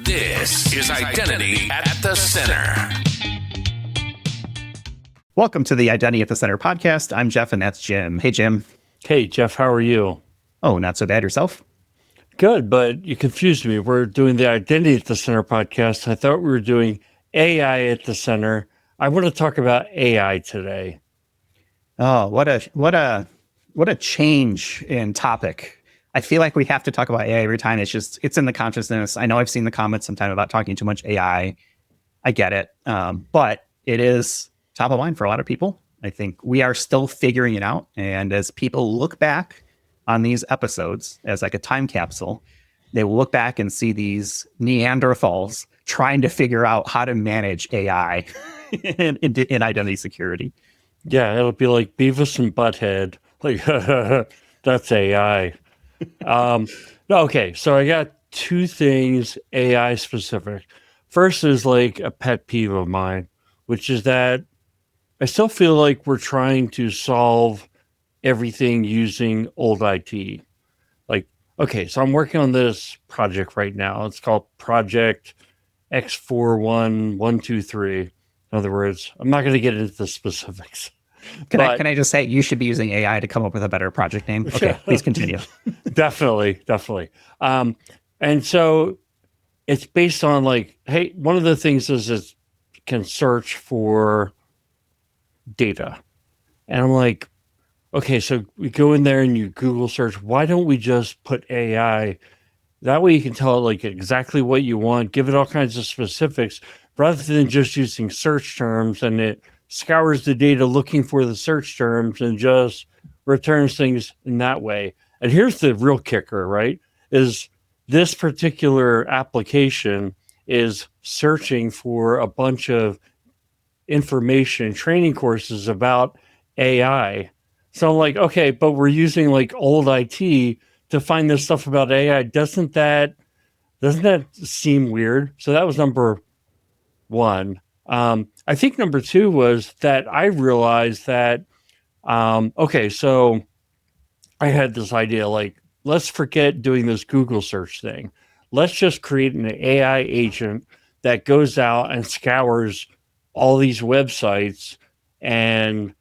This is Identity at the Center. Welcome to the Identity at the Center podcast. I'm Jeff, and that's Jim. Hey, Jim. Hey, Jeff, how are you? Oh, not so bad. Yourself? Good, but you confused me. We're doing the Identity at the Center podcast. I thought we were doing AI at the Center. I want to talk about AI today. Oh, what a change in topic. I feel like we have to talk about AI every time. It's in the consciousness. I know I've seen the comments sometime about talking too much AI. I get it. But it is top of mind for a lot of people. I think we are still figuring it out. And as people look back on these episodes as like a time capsule, they will look back and see these Neanderthals trying to figure out how to manage AI in identity security. Yeah, it'll be like Beavis and Butthead. Like, that's AI. Okay, so I got two things AI specific. First is like a pet peeve of mine, which is that I still feel like we're trying to solve everything using old IT. Like, okay, so I'm working on this project right now. It's called Project X41123. In other words, I'm not going to get into the specifics. Can I just say you should be using AI to come up with a better project name? Okay, please continue. Definitely. And so it's based on like, hey, one of the things is it can search for data. And I'm like, okay, so we go in there and you Google search. Why don't we just put AI? That way you can tell it like exactly what you want, give it all kinds of specifics, rather than just using search terms, and it scours the data looking for the search terms and just returns things in that way. And here's the real kicker, right? Is this particular application is searching for a bunch of information, training courses about AI. So I'm like, okay, but we're using like old IT to find this stuff about AI. Doesn't that seem weird? So that was number one. I think number two was that I realized that, okay, so I had this idea, like, let's forget doing this Google search thing. Let's just create an AI agent that goes out and scours all these websites and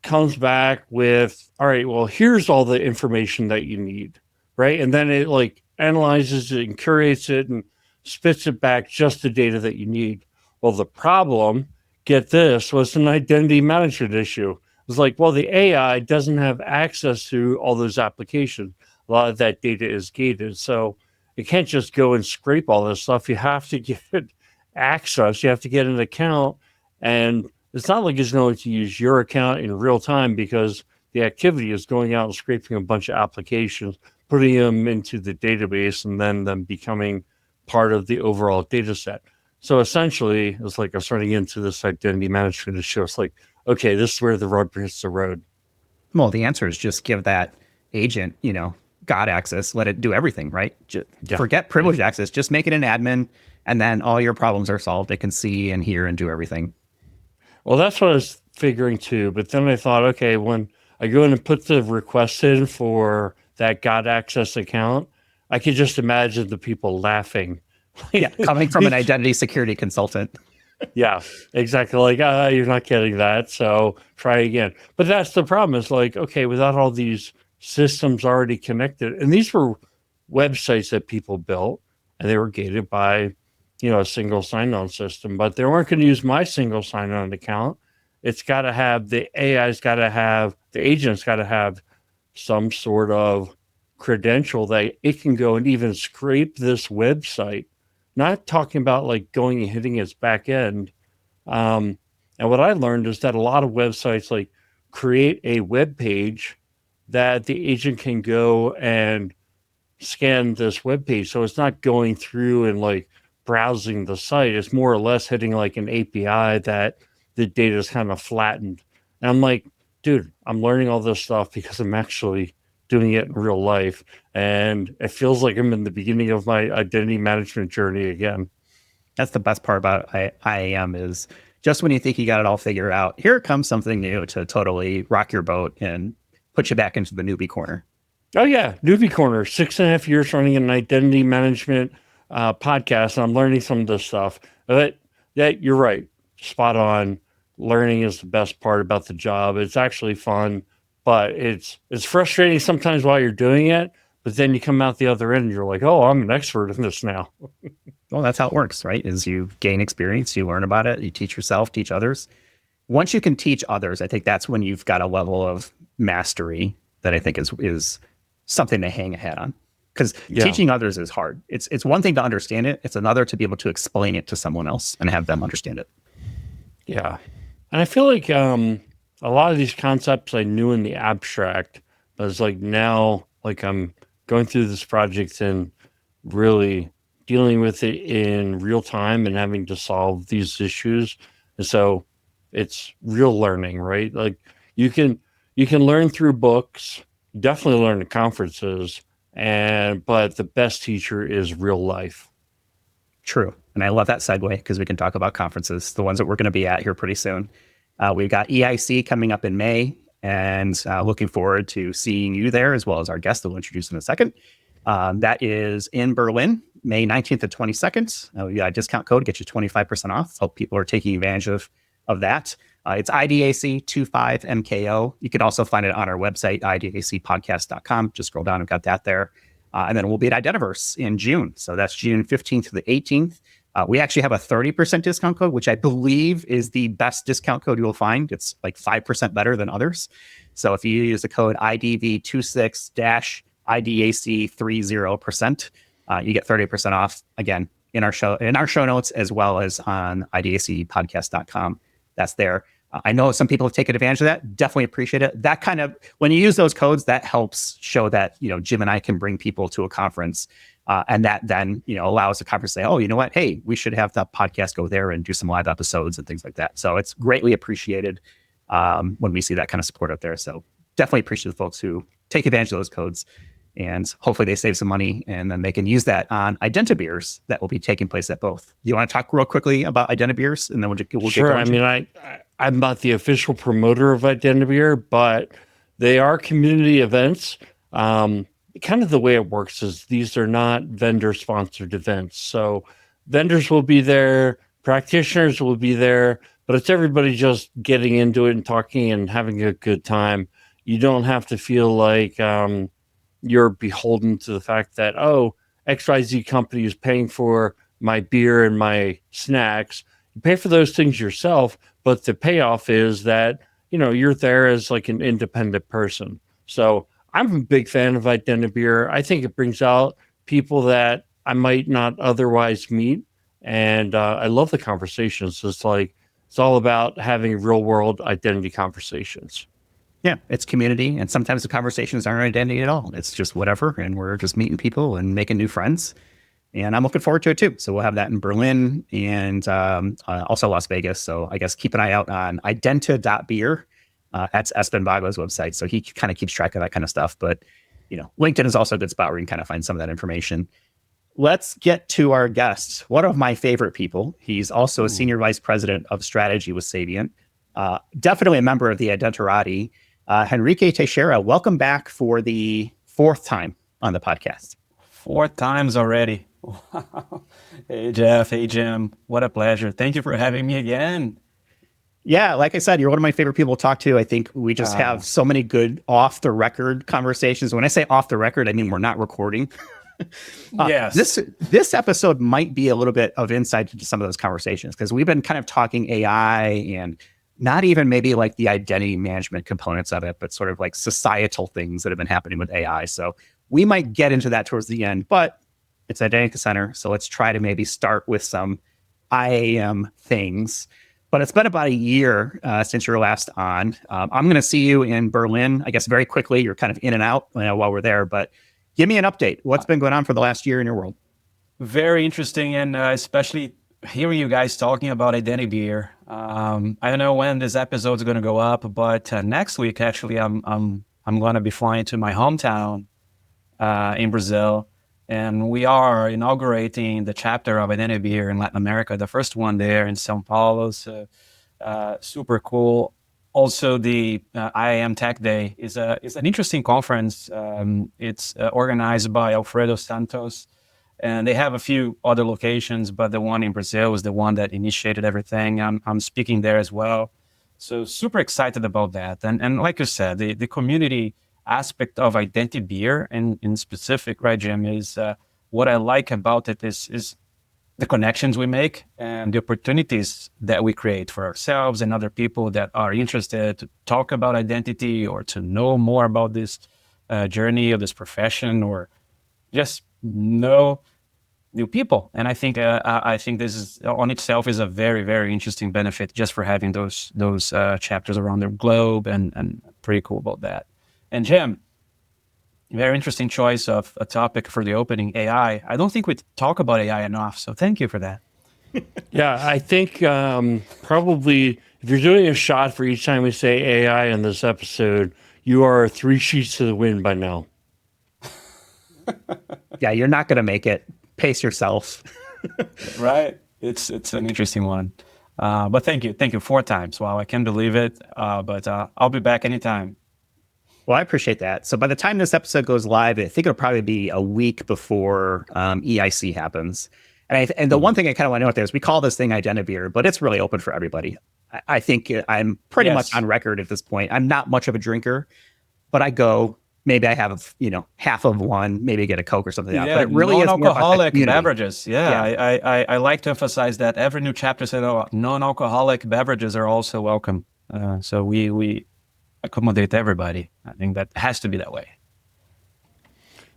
comes back with, all right, well, here's all the information that you need, right? And then it like analyzes it and curates it and spits it back just the data that you need. Well, the problem, get this, was an identity management issue. It was like, well, the AI doesn't have access to all those applications. A lot of that data is gated. So it can't just go and scrape all this stuff. You have to give it access. You have to get an account. And it's not like it's going to use your account in real time, because the activity is going out and scraping a bunch of applications, putting them into the database, and then them becoming part of the overall data set. So essentially, it's like I'm starting into this identity management issue. It's like, okay, this is where the rubber hits the road. Well, the answer is just give that agent, God access, let it do everything, right? Forget privileged access, just make it an admin, and then all your problems are solved. It can see and hear and do everything. Well, that's what I was figuring too. But then I thought, okay, when I go in and put the request in for that God access account, I could just imagine the people laughing. Yeah, coming from an identity security consultant. Yeah, exactly. Like, you're not getting that, so try again. But that's the problem. Is like, okay, without all these systems already connected, and these were websites that people built, and they were gated by, a single sign-on system, but they weren't going to use my single sign-on account. It's got to have, the agent's got to have some sort of credential that it can go and even scrape this website. Not talking about like going and hitting its back end. And what I learned is that a lot of websites like create a web page that the agent can go and scan this web page. So it's not going through and like browsing the site. It's more or less hitting like an API that the data is kind of flattened. And I'm like, dude, I'm learning all this stuff because I'm actually doing it in real life. And it feels like I'm in the beginning of my identity management journey again. That's the best part about IAM is just when you think you got it all figured out, here comes something new to totally rock your boat and put you back into the newbie corner. Oh yeah, newbie corner. 6.5 years running an identity management podcast and I'm learning some of this stuff. But that you're right, spot on. Learning is the best part about the job. It's actually fun, but it's frustrating sometimes while you're doing it. But then you come out the other end and you're like, oh, I'm an expert in this now. Well, that's how it works, right? Is you gain experience, you learn about it, you teach yourself, teach others. Once you can teach others, I think that's when you've got a level of mastery that I think is something to hang a hat on. Because teaching others is hard. It's one thing to understand it. It's another to be able to explain it to someone else and have them understand it. Yeah. And I feel like a lot of these concepts I knew in the abstract, but it's like now, like I'm going through this project and really dealing with it in real time and having to solve these issues. And so it's real learning, right? Like you can learn through books, definitely learn at conferences, but the best teacher is real life. True. And I love that segue because we can talk about conferences, the ones that we're going to be at here pretty soon. We've got EIC coming up in May, and looking forward to seeing you there, as well as our guest that we'll introduce in a second. That is in Berlin, May 19th to 22nd. We got a discount code, get you 25% off. So people are taking advantage of that. It's IDAC25MKO. You can also find it on our website, idacpodcast.com. Just scroll down, I've got that there. And then we'll be at Identiverse in June. So that's June 15th to the 18th. We actually have a 30% discount code, which I believe is the best discount code you'll find. It's like 5% better than others. So if you use the code IDV26-IDAC30%, you get 30% off, again, in our show notes, as well as on idacpodcast.com. That's there. I know some people have taken advantage of that. Definitely appreciate it. That kind of, when you use those codes, that helps show that, Jim and I can bring people to a conference. And that then, allows the conference to say, oh, you know what? Hey, we should have the podcast go there and do some live episodes and things like that. So it's greatly appreciated when we see that kind of support out there. So definitely appreciate the folks who take advantage of those codes, and hopefully they save some money and then they can use that on Identiverse that will be taking place at both. You want to talk real quickly about Identiverse, and then we'll sure. get going? I mean, I'm not the official promoter of Identiverse, but they are community events. Kind of the way it works is these are not vendor-sponsored events. So vendors will be there, practitioners will be there, but it's everybody just getting into it and talking and having a good time. You don't have to feel like you're beholden to the fact that, oh, XYZ company is paying for my beer and my snacks. You pay for those things yourself, but the payoff is that, you're there as like an independent person. So I'm a big fan of Identiverse. I think it brings out people that I might not otherwise meet. And I love the conversations. It's all about having real world identity conversations. Yeah, it's community. And sometimes the conversations aren't identity at all. It's just whatever. And we're just meeting people and making new friends. And I'm looking forward to it too. So we'll have that in Berlin and also Las Vegas. So I guess keep an eye out on identa.beer. That's Espen Bagla's website. So he kind of keeps track of that kind of stuff. But, LinkedIn is also a good spot where you can kind of find some of that information. Let's get to our guest, one of my favorite people. He's also a senior vice president of strategy with Saviynt. Definitely a member of the Identity. Henrique Teixeira, welcome back for the 4th time on the podcast. 4 times already. Wow. Hey, Jeff. Hey, Jim. What a pleasure. Thank you for having me again. Yeah, like I said, you're one of my favorite people to talk to. I think we just have so many good off-the-record conversations. When I say off the record, I mean we're not recording. Yes. This episode might be a little bit of insight into some of those conversations, because we've been kind of talking AI and not even maybe like the identity management components of it, but sort of like societal things that have been happening with AI. So we might get into that towards the end, but it's Identity Center. So let's try to maybe start with some IAM things. But it's been about a year since you're last on. I'm going to see you in Berlin, I guess, very quickly. You're kind of in and out while we're there, but give me an update. What's been going on for the last year in your world? Very interesting, and especially hearing you guys talking about Identiverse. I don't know when this episode is going to go up, but next week, actually, I'm going to be flying to my hometown in Brazil, and we are inaugurating the chapter of Identiverse in Latin America, the first one there in São Paulo. So super cool. Also, the IAM Tech Day is an interesting conference. It's organized by Alfredo Santos, And they have a few other locations, but the one in Brazil is the one that initiated everything. I'm speaking there as well. So super excited about that. And like you said, the community aspect of Identity Beer in specific, right, Jim, is what I like about it is the connections we make and the opportunities that we create for ourselves and other people that are interested to talk about identity or to know more about this journey of this profession, or just know new people. And I think this is on itself is a very, very interesting benefit just for having those chapters around the globe, and pretty cool about that. And Jim, very interesting choice of a topic for the opening, AI. I don't think we talk about AI enough, so thank you for that. Yeah, I think probably if you're doing a shot for each time we say AI in this episode, you are 3 sheets to the wind by now. Yeah, you're not going to make it. Pace yourself. Right. It's an interesting one. But thank you. 4 times. Wow, I can't believe it. But I'll be back anytime. Well, I appreciate that. So by the time this episode goes live, I think it'll probably be a week before EIC happens. And the one thing I kind of want to note there is we call this thing Identity Beer, but it's really open for everybody. I think I'm pretty much on record at this point. I'm not much of a drinker, but I go, maybe I have, half of one, maybe get a Coke or something like that. But it really is non-alcoholic beverages. Yeah. I like to emphasize that every new chapter said, non-alcoholic beverages are also welcome. So we accommodate everybody. I think that has to be that way.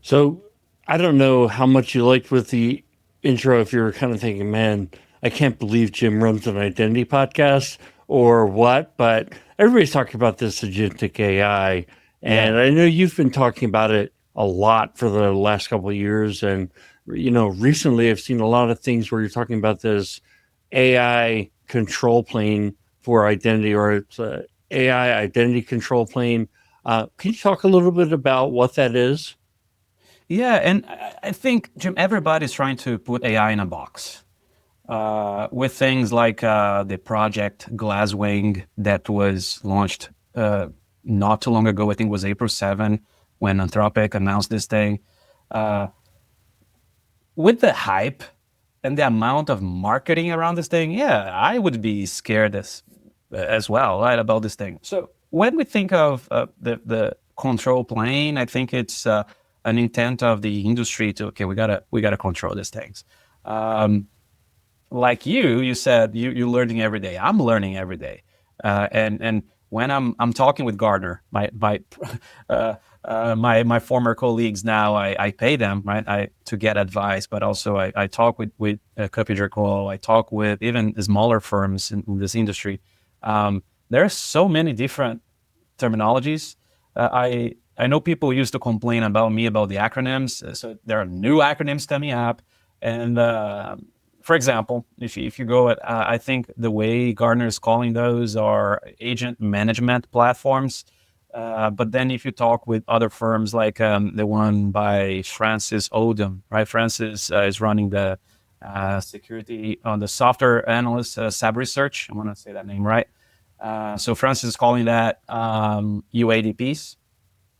So I don't know how much you liked with the intro, if you're kind of thinking, man, I can't believe Jim runs an identity podcast or what, but everybody's talking about this agentic AI. And I know you've been talking about it a lot for the last couple of years. And, recently I've seen a lot of things where you're talking about this AI control plane for identity, or it's a AI identity control plane. Can you talk a little bit about what that is? Yeah, and I think, Jim, everybody's trying to put AI in a box. With things like the project Glasswing that was launched not too long ago. I think it was April 7 when Anthropic announced this thing. With the hype and the amount of marketing around this thing, I would be scared as well, right, about this thing. So when we think of the control plane, I think it's an intent of the industry to, we gotta control these things. Like you said, you're learning every day. I'm learning every day, and when I'm talking with Gartner, my former colleagues now, I pay them, right, to get advice, but also I talk with Copy.Call, I talk with even smaller firms in this industry. There are so many different terminologies. I know people used to complain about the acronyms, so there are new acronyms coming up, and for example, if you go at, I think the way Gartner is calling those are agent management platforms. But then if you talk with other firms like the one by Francis Odom, right? Francis is running the security on the software analyst, SAB Research. I want to say that name right. So Francis is calling that UADPs,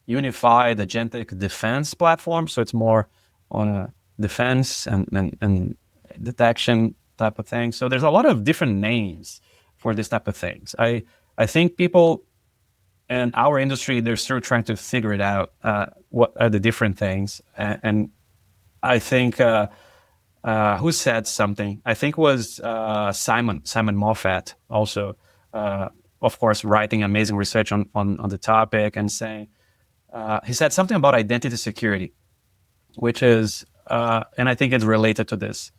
Unified Agentic Defense Platform. So it's more on a defense and detection type of thing. So there's a lot of different names for this type of things. I think people in our industry, they're still trying to figure it out, what are the different things. And I think, who said something? I think it was Simon Moffat also, of course, writing amazing research on the topic and saying, he said something about identity security, which is, and I think it's related to this.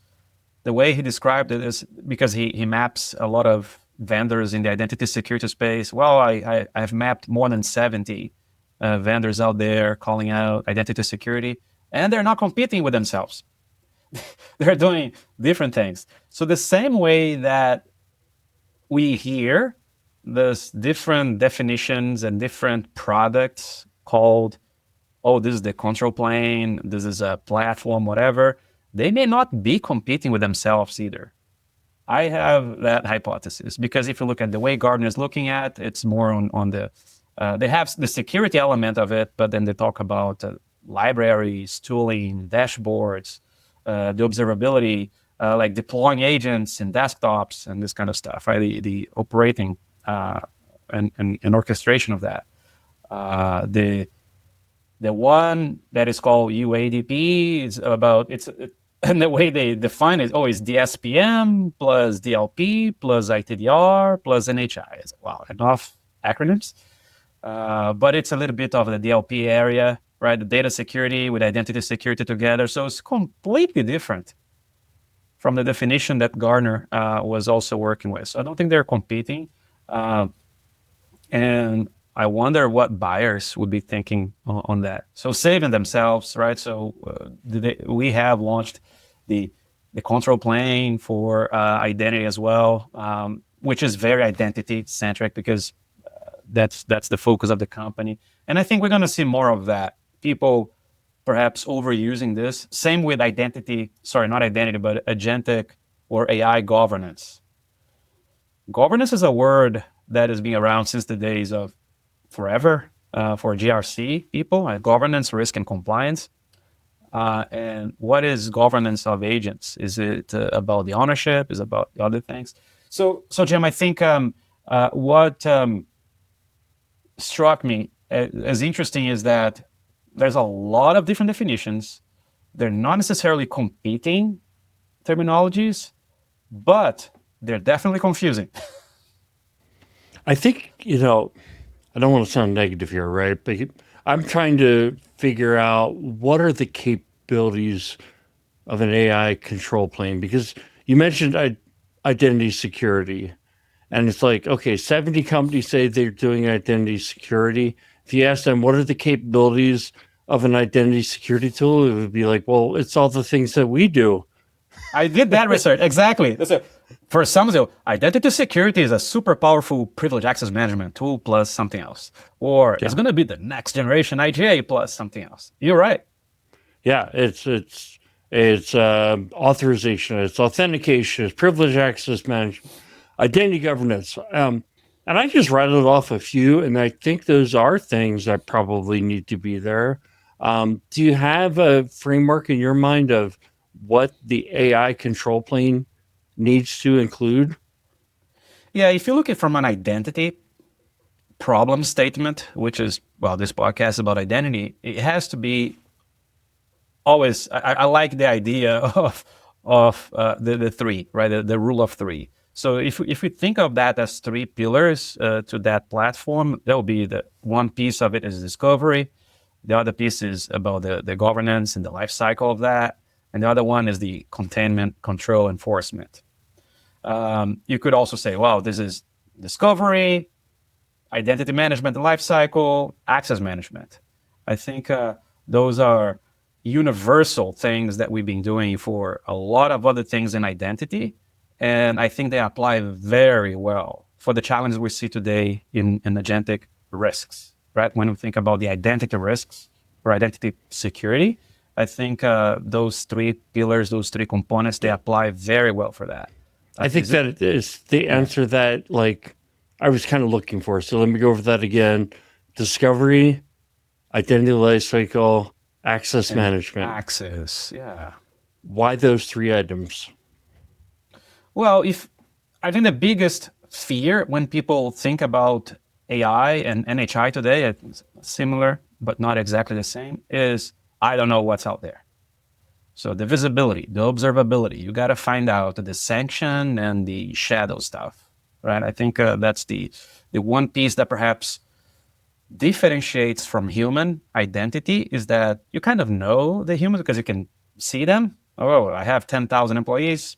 The way he described it is because he maps a lot of vendors in the identity security space. Well, I've mapped more than 70 vendors out there calling out identity security, and they're not competing with themselves. They're doing different things. So the same way that we hear there's different definitions and different products called, this is the control plane, this is a platform, whatever, they may not be competing with themselves either. I have that hypothesis because if you look at the way Gartner is looking at, it's more on the, they have the security element of it, but then they talk about libraries, tooling, dashboards, the observability, like deploying agents in desktops and this kind of stuff, right? The operating and orchestration of that. The one that is called UADP is about and the way they define it, it's DSPM plus DLP plus ITDR plus NHI. Wow, enough acronyms. But it's a little bit of the DLP area, right? The data security with identity security together. So it's completely different from the definition that Gartner was also working with. So I don't think they're competing. And I wonder what buyers would be thinking on that. So saving themselves, right? So we have launched the control plane for identity as well, which is very identity centric because that's the focus of the company. And I think we're going to see more of that. People perhaps overusing this. Same with identity, not identity, but agentic or AI governance. Governance is a word that has been around since the days of forever for GRC people, governance, risk, and compliance. And what is governance of agents? Is it about the ownership? Is it about the other things? So Jim, I think what struck me as interesting is that there's a lot of different definitions. They're not necessarily competing terminologies, but they're definitely confusing. I think, I don't want to sound negative here, right? But I'm trying to figure out what are the capabilities of an AI control plane, because you mentioned identity security, and it's like, okay, 70 companies say they're doing identity security. If you ask them, what are the capabilities of an identity security tool? It would be like, well, it's all the things that we do. I did that research. Exactly. For some, identity security is a super powerful privileged access management tool plus something else. Or it's going to be the next generation IGA plus something else. You're right. Yeah, it's authorization, it's authentication, it's privileged access management, identity governance. And I just rattled off a few, and I think those are things that probably need to be there. Do you have a framework in your mind of what the AI control plane needs to include? Yeah, if you look at it from an identity problem statement, which is, this podcast is about identity, it has to be always, I like the idea of the three, right? The rule of three. So if we think of that as three pillars to that platform, there'll be the one piece of it is discovery. The other piece is about the governance and the life cycle of that. And the other one is the containment, control, enforcement. You could also say, this is discovery, identity management, the life cycle, access management. I think those are universal things that we've been doing for a lot of other things in identity. And I think they apply very well for the challenges we see today in agentic risks, right? When we think about the identity risks or identity security, I think those three pillars, those three components, they apply very well for that. I think that it is the answer that I was kind of looking for. So let me go over that again. Discovery, identity lifecycle, access management. Access, yeah. Why those three items? Well, I think the biggest fear when people think about AI and NHI today, it's similar but not exactly the same, is I don't know what's out there. So the visibility, the observability, you got to find out the sanction and the shadow stuff, right? I think that's the one piece that perhaps differentiates from human identity is that you kind of know the humans because you can see them. Oh, I have 10,000 employees.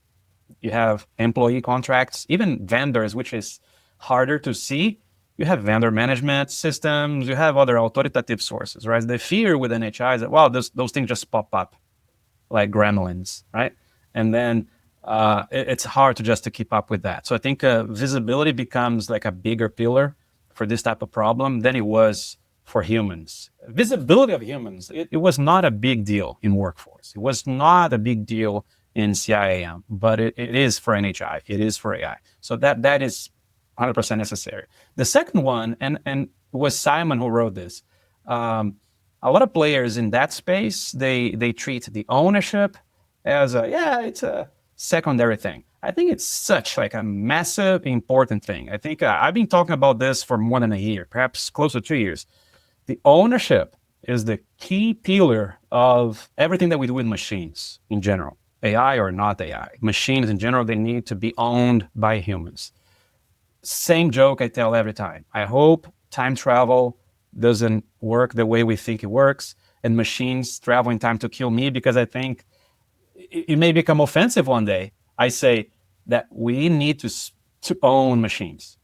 You have employee contracts, even vendors, which is harder to see. You have vendor management systems. You have other authoritative sources, right? The fear with NHI is that, those things just pop up like gremlins, right? And then it's hard to keep up with that. So I think visibility becomes like a bigger pillar for this type of problem than it was for humans. Visibility of humans, it was not a big deal in workforce. It was not a big deal in CIAM, but it is for NHI. It is for AI. So that is 100% necessary. The second one, and it was Simon who wrote this, a lot of players in that space, they treat the ownership as it's a secondary thing. I think it's such like a massive, important thing. I think I've been talking about this for more than a year, perhaps close to 2 years. The ownership is the key pillar of everything that we do with machines in general, AI or not AI. Machines in general, they need to be owned by humans. Same joke I tell every time. I hope time travel doesn't work the way we think it works, and machines travel in time to kill me, because I think it may become offensive one day. I say that we need to own machines.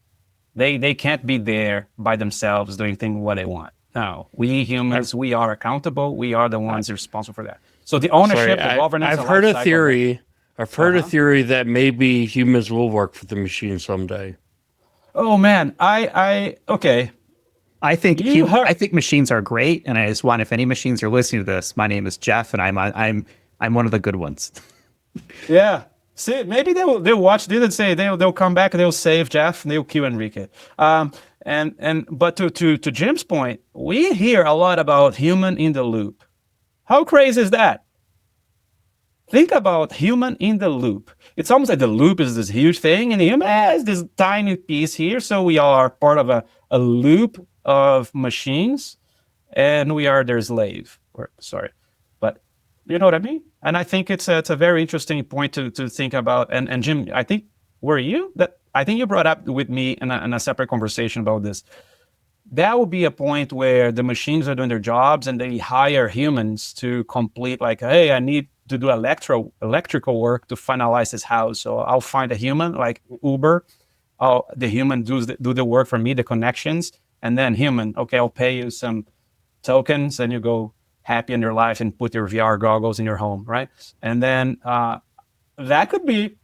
They can't be there by themselves doing things what they want. No, we humans, we are accountable. We are the ones responsible for that. So the ownership, the governance. I've heard a theory. I've heard a theory that maybe humans will work for the machine someday. Oh man, okay. I think machines are great, and I just want, if any machines are listening to this, my name is Jeff, and I'm one of the good ones. Yeah. See, maybe they'll watch. Didn't say they'll come back. They'll save Jeff. And they'll kill Henrique. But to Jim's point, we hear a lot about human in the loop. How crazy is that? Think about human in the loop. It's almost like the loop is this huge thing, and the human is this tiny piece here. So we are part of a loop of machines, and we are their slave. But you know what I mean? And I think it's a very interesting point to think about. And Jim, I think I think you brought up with me in a separate conversation about this. That would be a point where the machines are doing their jobs and they hire humans to complete, like, hey, I need to do electrical work to finalize this house. So I'll find a human, like Uber. The human do the work for me, the connections, and then human, okay, I'll pay you some tokens, and you go happy in your life and put your VR goggles in your home, right? And then that could be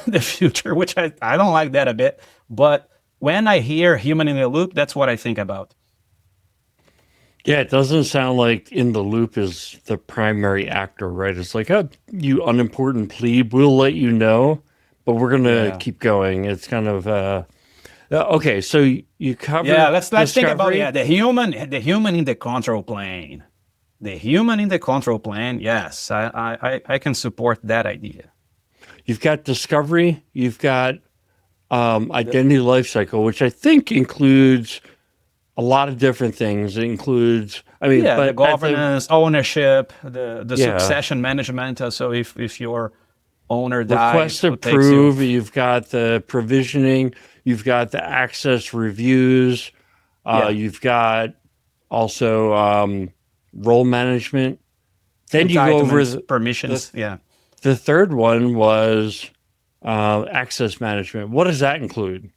the future, which I don't like that a bit. But when I hear human in the loop, that's what I think about. Yeah, it doesn't sound like in the loop is the primary actor, right? It's like, oh, you unimportant plebe, we'll let you know, but we're going to keep going. It's kind of, okay, so you cover. Yeah, let's think about the human in the control plane. The human in the control plane, yes, I can support that idea. You've got discovery, you've got identity lifecycle, which I think includes a lot of different things. It includes, the governance, ownership, the succession management. So if your owner dies, request approve, you've got the provisioning, you've got the access reviews, you've got also role management. Then you go over the permissions. The third one was access management. What does that include?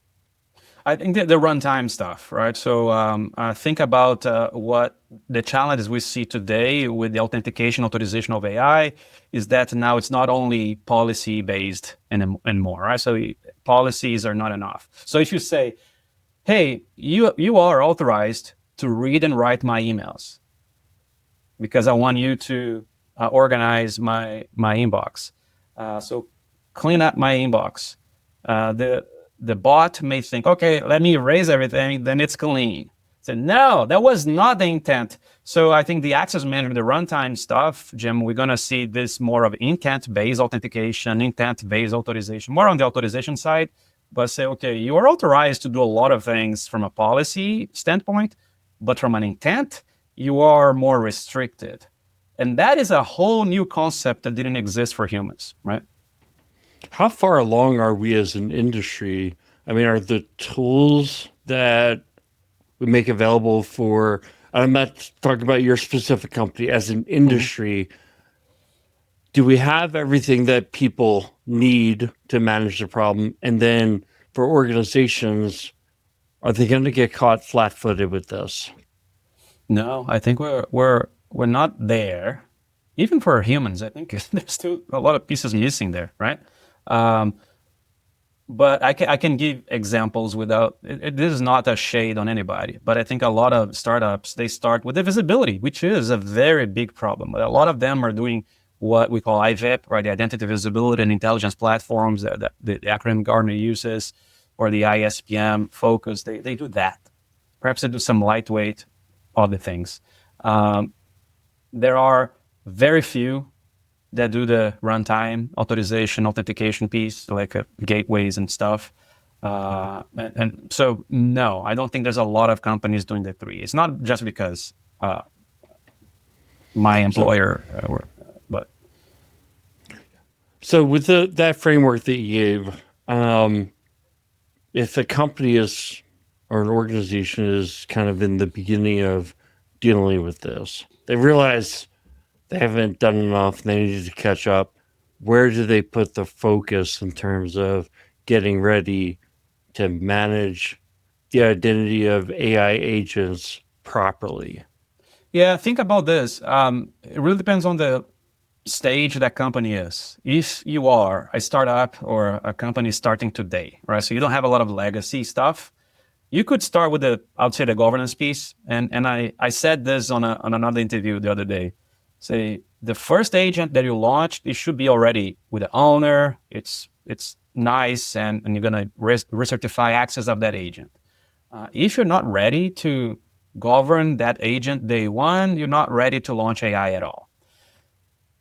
I think the runtime stuff, right? So think about what the challenges we see today with the authentication authorization of AI is that now it's not only policy based and more, right? So policies are not enough. So if you say, hey, you are authorized to read and write my emails because I want you to organize my inbox. So clean up my inbox. The bot may think, okay, let me erase everything, then it's clean. So no, that was not the intent. So I think the access management, the runtime stuff, Jim, we're going to see this more of intent-based authentication, intent-based authorization, more on the authorization side, but say, okay, you are authorized to do a lot of things from a policy standpoint, but from an intent, you are more restricted. And that is a whole new concept that didn't exist for humans, right? How far along are we as an industry? I mean, are the tools that we make available for, I'm not talking about your specific company, as an industry, do we have everything that people need to manage the problem? And then for organizations, are they going to get caught flat-footed with this? No, I think we're not there. Even for humans, I think there's still a lot of pieces missing there, right? But I can give examples without, this is not a shade on anybody, but I think a lot of startups, they start with the visibility, which is a very big problem. A lot of them are doing what we call IVIP, right? The Identity Visibility and Intelligence Platforms, the acronym Gartner uses, or the ISPM focus, they do that. Perhaps they do some lightweight other things. There are very few that do the runtime authorization, authentication piece, like gateways and stuff. And so, no, I don't think there's a lot of companies doing the three. It's not just because my employer, but. So with that framework that you gave, if a company is, or an organization is kind of in the beginning of dealing with this, they realize they haven't done enough, they need to catch up. Where do they put the focus in terms of getting ready to manage the identity of AI agents properly? Yeah, think about this. It really depends on the stage that company is. If you are a startup or a company starting today, right? So you don't have a lot of legacy stuff. You could start with I would say the governance piece. And I said this on another interview the other day. Say the first agent that you launched, it should be already with the owner. It's nice, and you're gonna recertify access of that agent. If you're not ready to govern that agent day one, you're not ready to launch AI at all.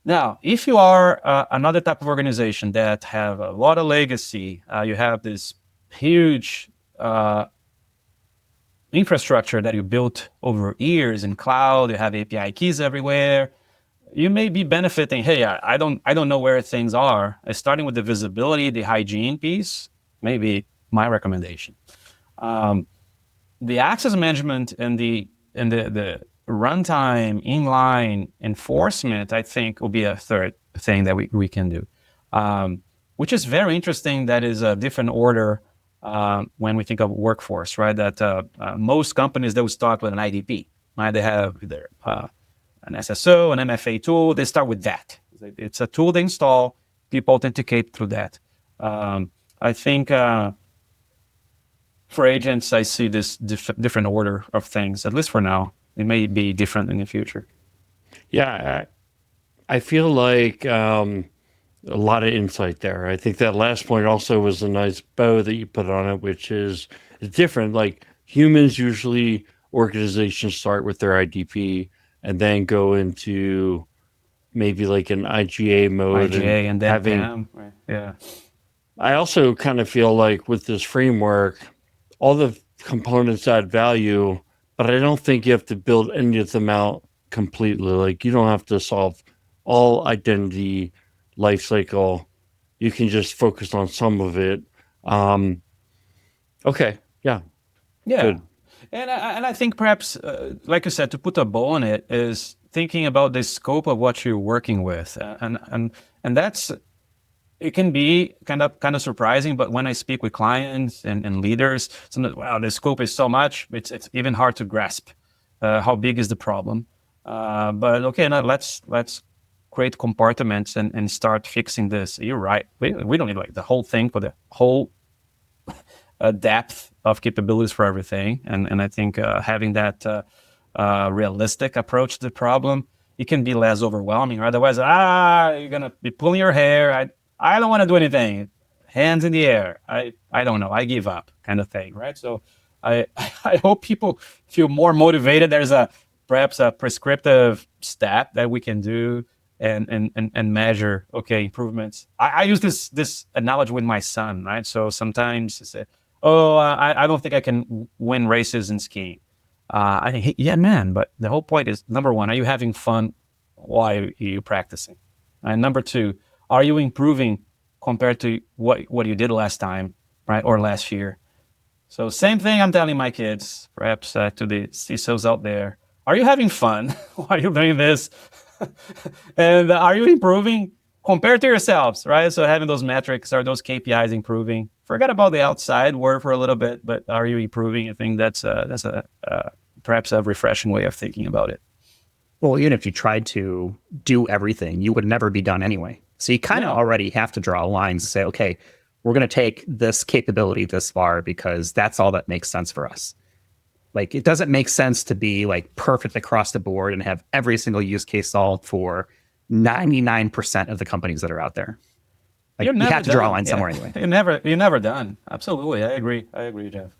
Now, if you are another type of organization that have a lot of legacy, you have this huge infrastructure that you built over years in cloud, you have API keys everywhere, you may be benefiting, hey, I don't know where things are. Starting with the visibility, the hygiene piece, maybe my recommendation. The access management and the runtime, inline enforcement, I think will be a third thing that we can do, which is very interesting. That is a different order when we think of workforce, right? That most companies, they will start with an IDP, right? They have either an SSO, an MFA tool. They start with that. It's a tool they install. People authenticate through that. I think for agents, I see this different order of things, at least for now. It may be different in the future. Yeah, I feel like a lot of insight there. I think that last point also was a nice bow that you put on it, which is different. Like humans, usually organizations start with their IDP and then go into maybe like an IGA mode. IGA and then PAM, right? Yeah. I also kind of feel like with this framework, all the components add value, but I don't think you have to build any of them out completely. Like you don't have to solve all identity lifecycle. You can just focus on some of it. Okay. Yeah. Yeah. Good. And I think perhaps, like you said, to put a bow on it is thinking about the scope of what you're working with. And that's, it can be kind of surprising, but when I speak with clients and leaders, sometimes, wow, the scope is so much, it's even hard to grasp how big is the problem. But okay, now let's create compartments and start fixing this. You're right. We don't need like the whole thing for the whole depth of capabilities for everything. And I think having that realistic approach to the problem, it can be less overwhelming. Right? Otherwise, you're gonna be pulling your hair. I don't want to do anything. Hands in the air. I don't know. I give up, kind of thing, right? So I hope people feel more motivated. There's perhaps a prescriptive step that we can do and measure, okay, improvements. I use this analogy with my son, right? So sometimes I say, I don't think I can win races in skiing. I think, yeah, man, but the whole point is, number one, are you having fun while you're practicing? And number two, are you improving compared to what you did last time, right, or last year? So same thing I'm telling my kids, perhaps to the CISOs out there. Are you having fun while you're doing this? And are you improving compared to yourselves, right? So having those metrics, are those KPIs improving? Forget about the outside work for a little bit, but are you improving? I think that's perhaps a refreshing way of thinking about it. Well, even if you tried to do everything, you would never be done anyway. So you kind of already have to draw lines and say, okay, we're going to take this capability this far because that's all that makes sense for us. Like, it doesn't make sense to be like perfect across the board and have every single use case solved for 99% of the companies that are out there. Like, you have to draw a line somewhere anyway. You're never done. Absolutely. I agree, Jeff.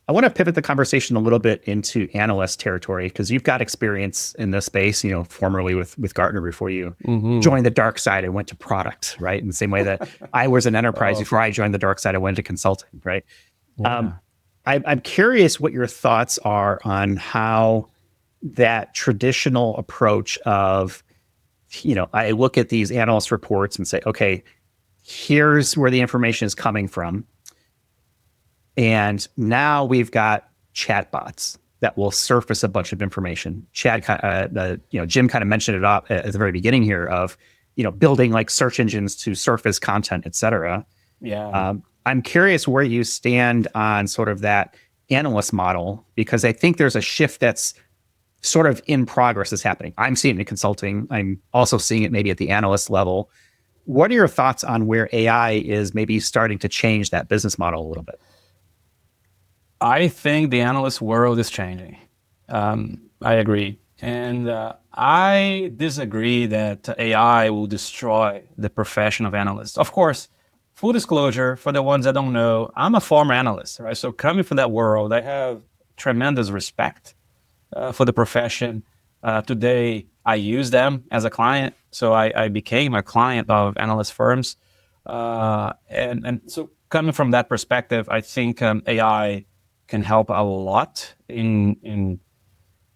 I want to pivot the conversation a little bit into analyst territory because you've got experience in this space, formerly with Gartner before you joined the dark side and went to product, right? In the same way that I was an enterprise before I joined the dark side, I went to consulting, right? Yeah. I'm curious what your thoughts are on how that traditional approach of, I look at these analyst reports and say, okay, here's where the information is coming from. And now we've got chatbots that will surface a bunch of information. Jim kind of mentioned it up at the very beginning here of, building like search engines to surface content, et cetera. Yeah. I'm curious where you stand on sort of that analyst model, because I think there's a shift that's sort of in progress is happening. I'm seeing it in consulting. I'm also seeing it maybe at the analyst level. What are your thoughts on where AI is maybe starting to change that business model a little bit? I think the analyst world is changing. I agree. And I disagree that AI will destroy the profession of analysts. Of course, full disclosure, for the ones that don't know, I'm a former analyst, right? So coming from that world, I have tremendous respect for the profession. Today, I use them as a client. So I became a client of analyst firms. And so coming from that perspective, I think AI can help a lot in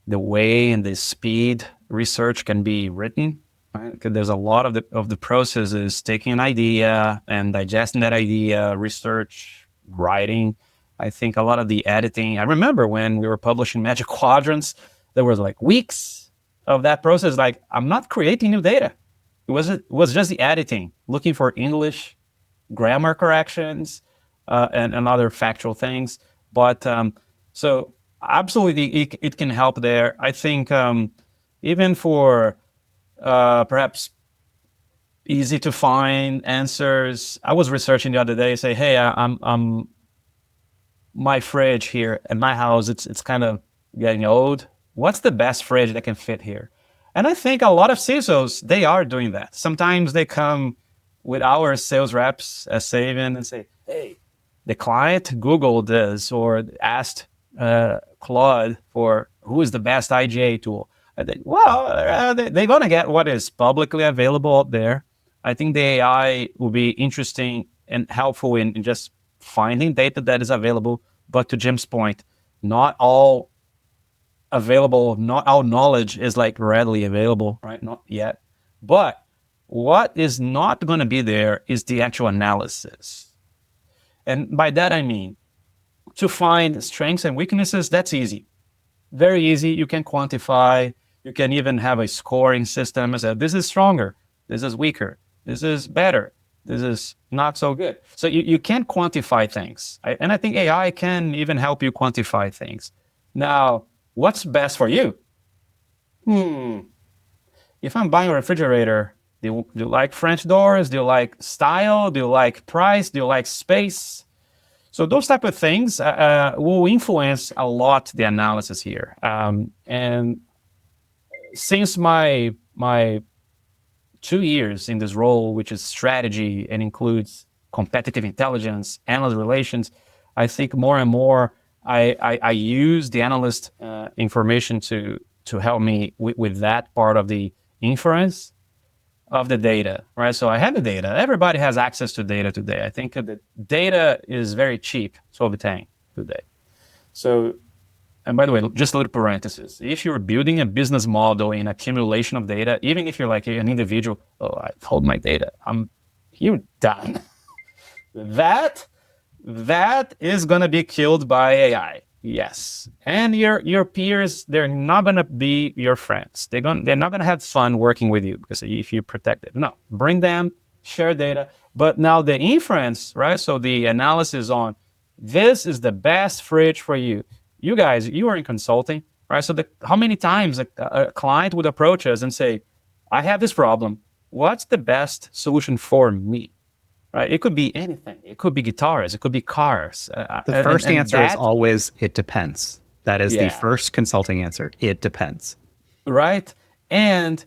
the way and the speed research can be written. Right? Because there's a lot of the process is taking an idea and digesting that idea, research, writing. I think a lot of the editing. I remember when we were publishing Magic Quadrants, there was like weeks of that process. Like, I'm not creating new data. It was just the editing, looking for English grammar corrections and other factual things. But so absolutely, it can help there. I think even for perhaps easy to find answers. I was researching the other day. Say, hey, I'm my fridge here at my house. It's kind of getting old. What's the best fridge that can fit here? And I think a lot of CISOs, they are doing that. Sometimes they come with our sales reps at Saviynt and say, hey, the client Googled this or asked Claude for who is the best IGA tool. I think, well, they're going to get what is publicly available out there. I think the AI will be interesting and helpful in just finding data that is available. But to Jim's point, not all available, not all knowledge is like readily available, right? Not yet. But what is not going to be there is the actual analysis. And by that, I mean, to find strengths and weaknesses, that's easy. Very easy. You can quantify. You can even have a scoring system and say, this is stronger, this is weaker, this is better, this is not so good. So you can quantify things. And I think AI can even help you quantify things. Now, what's best for you? If I'm buying a refrigerator, do you like French doors? Do you like style? Do you like price? Do you like space? So those type of things will influence a lot the analysis here. And since my 2 years in this role, which is strategy and includes competitive intelligence, analyst relations, I think more and more I use the analyst information to help me with that part of the inference of the data, right? So I have the data. Everybody has access to data today. I think the data is very cheap to obtain today. So, and by the way, just a little parenthesis. If you're building a business model in accumulation of data, even if you're like an individual, I hold my data, you're done. That is going to be killed by AI. Yes. And your peers, they're not going to be your friends. They're not going to have fun working with you because if you protect it. No, bring them, share data. But now the inference, right? So the analysis on this is the best fridge for you. You guys, you are in consulting, right? So how many times a client would approach us and say, I have this problem. What's the best solution for me? Right? It could be anything. It could be guitars. It could be cars. The first answer is always, it depends. That is the first consulting answer. It depends. Right. And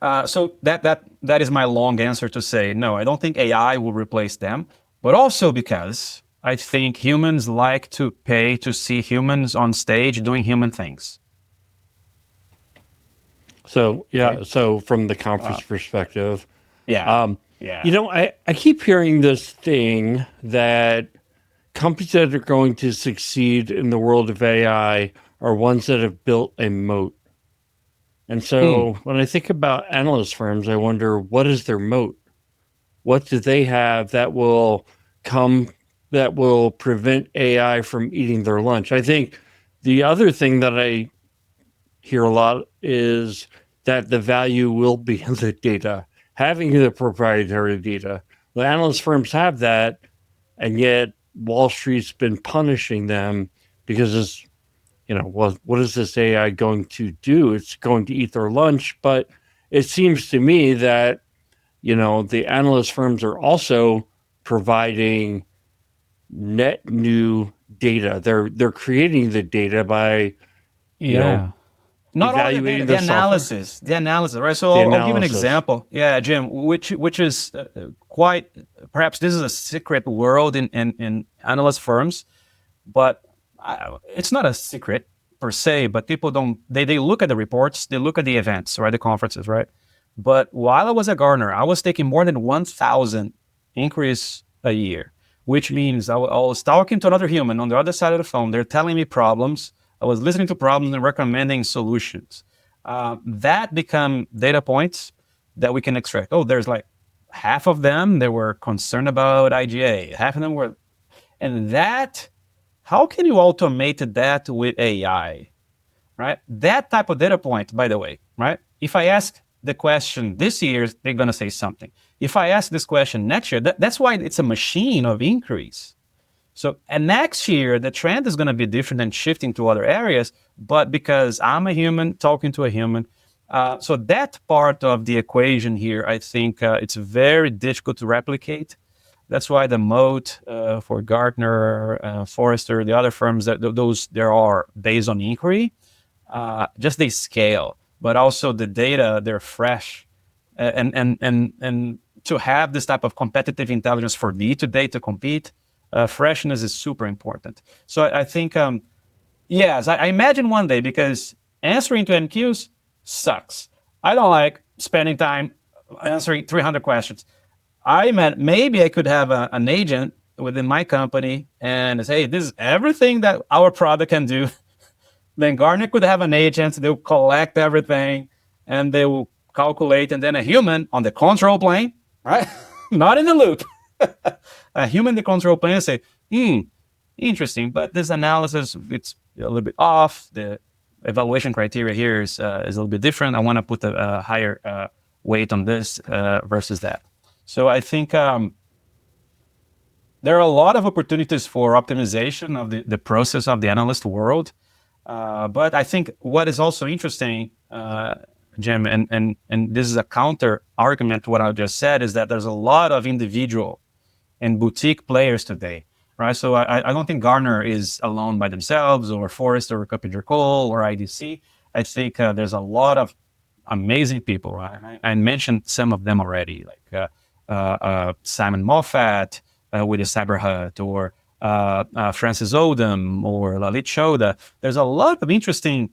so that is my long answer to say, no, I don't think AI will replace them. But also because I think humans like to pay to see humans on stage doing human things. So, yeah. So from the conference perspective, Yeah. I keep hearing this thing that companies that are going to succeed in the world of AI are ones that have built a moat. And so when I think about analyst firms, I wonder, what is their moat? What do they have that will prevent AI from eating their lunch? I think the other thing that I hear a lot is that the value will be in the data, having the proprietary data. The analyst firms have that, and yet Wall Street's been punishing them because it's, well, what is this AI going to do? It's going to eat their lunch. But it seems to me that, the analyst firms are also providing net new data. They're creating the data by, not all the evaluating data, the analysis, right? So I'll give an example. Yeah, Jim, which is quite, perhaps this is a secret world in analyst firms, but it's not a secret per se, but people they look at the reports, they look at the events, right? The conferences, right? But while I was at Gartner, I was taking more than 1,000 inquiries a year, which means I was talking to another human on the other side of the phone. They're telling me problems. I was listening to problems and recommending solutions. That become data points that we can extract. Oh, there's like half of them, they were concerned about IGA. Half of them were, and that, how can you automate that with AI, right? That type of data point, by the way, right? If I ask the question this year, they're going to say something. If I ask this question next year, that's why it's a machine of inquiries. So, and next year, the trend is going to be different and shifting to other areas, but because I'm a human talking to a human. So that part of the equation here, I think it's very difficult to replicate. That's why the moat for Gartner, Forrester, the other firms, there are based on inquiry, just they scale, but also the data, they're fresh. And to have this type of competitive intelligence for me today to compete, freshness is super important. So I think, yes, I imagine one day, because answering to MQs sucks. I don't like spending time answering 300 questions. Maybe I could have an agent within my company and say, hey, this is everything that our product can do. Then Gartner could have an agent, they'll collect everything and they will calculate, and then a human on the control plane, right? Not in the loop. A human in the control plane and say, interesting, but this analysis, it's a little bit off. The evaluation criteria here is a little bit different. I want to put a higher weight on this versus that. So I think there are a lot of opportunities for optimization of the process of the analyst world. But I think what is also interesting, Jim, and this is a counter argument to what I just said, is that there's a lot of individual and boutique players today, right? So I don't think Gartner is alone by themselves, or Forrester, or KuppingerCole, or IDC. I think there's a lot of amazing people, right? I mentioned some of them already, like Simon Moffat with the Cyber Hut, or Francis Odom, or Lalit Choda. There's a lot of interesting,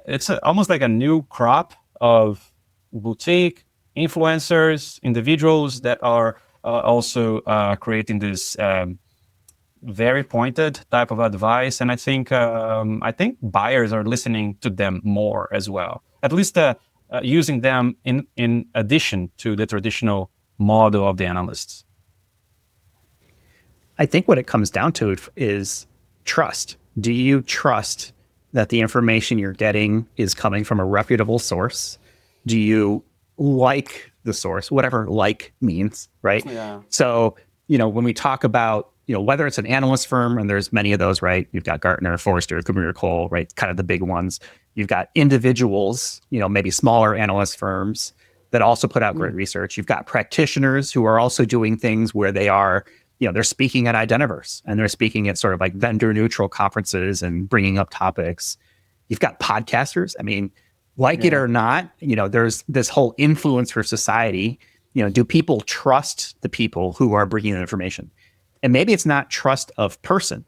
it's almost like a new crop of boutique influencers, individuals that are also creating this very pointed type of advice. And I think buyers are listening to them more as well, at least using them in addition to the traditional model of the analysts. I think what it comes down to is trust. Do you trust that the information you're getting is coming from a reputable source? Do you like the source, whatever like means, right? Yeah. So, when we talk about, whether it's an analyst firm, and there's many of those, right? You've got Gartner, Forrester, KuppingerCole, right? Kind of the big ones. You've got individuals, maybe smaller analyst firms that also put out great research. You've got practitioners who are also doing things where they are, they're speaking at Identiverse, and they're speaking at sort of like vendor neutral conferences and bringing up topics. You've got podcasters. I mean, it or not, there's this whole influence for society. Do people trust the people who are bringing the information? And maybe it's not trust of person,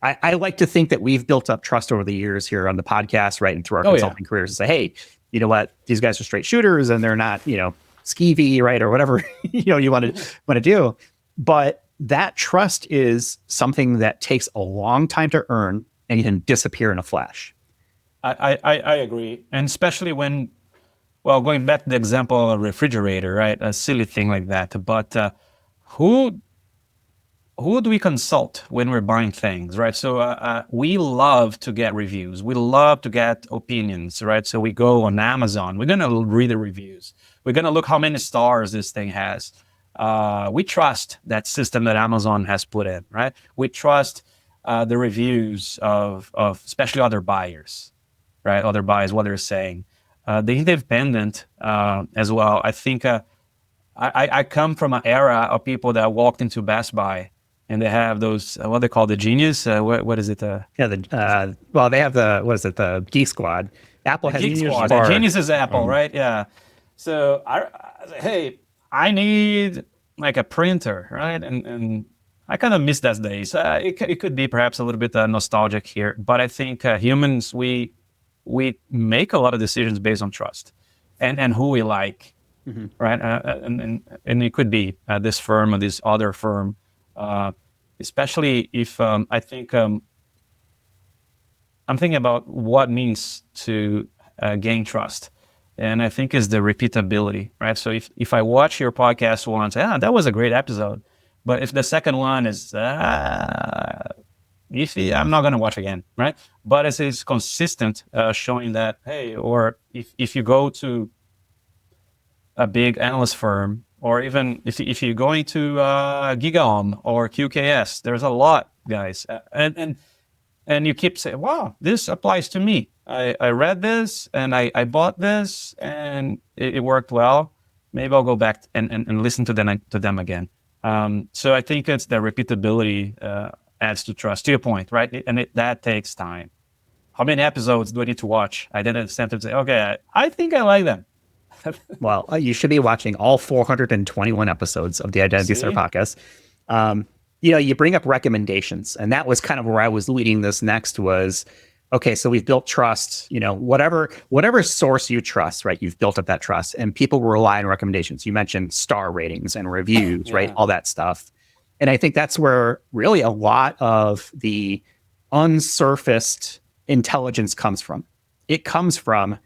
I like to think that we've built up trust over the years here on the podcast, right? And through our consulting careers and say, hey, you know what? These guys are straight shooters and they're not, skeevy, right? Or whatever, you want to do. But that trust is something that takes a long time to earn and can disappear in a flash. I agree. And especially when, going back to the example of a refrigerator, right? A silly thing like that. But who do we consult when we're buying things, right? So we love to get reviews. We love to get opinions, right? So we go on Amazon. We're going to read the reviews. We're going to look how many stars this thing has. We trust that system that Amazon has put in, right? We trust the reviews of especially other buyers, right? Other buyers, what they're saying. The independent as well. I think I come from an era of people that walked into Best Buy and they have those, what they call the Genius. What is it? They have the Geek Squad. Apple has Geek Genius. Squad. The Genius is Apple, right? Yeah. So I say, hey, I need like a printer, right? And I kind of miss those days. It could be perhaps a little bit nostalgic here, but I think humans, we make a lot of decisions based on trust and who we like, right? And it could be this firm or this other firm. Especially if I think I'm thinking about what means to gain trust, and I think is the repeatability, right? So if I watch your podcast once, that was a great episode, but if the second one is iffy, I'm not going to watch again, right? But it's consistent, showing that, hey, or if you go to a big analyst firm, or even if you're going to GigaOM or QKS, there's a lot, guys. And you keep saying, wow, this applies to me. I read this and I bought this and it worked well. Maybe I'll go back and listen to them again. So I think it's the repeatability adds to trust, to your point, right? And that takes time. How many episodes do I need to watch? I didn't stand to say, okay, I think I like them. Well, you should be watching all 421 episodes of the Identities podcast. You bring up recommendations, and that was kind of where I was leading this next was, okay, so we've built trust, whatever source you trust, right? You've built up that trust, and people rely on recommendations. You mentioned star ratings and reviews, right? All that stuff. And I think that's where really a lot of the unsurfaced intelligence comes from. It comes from,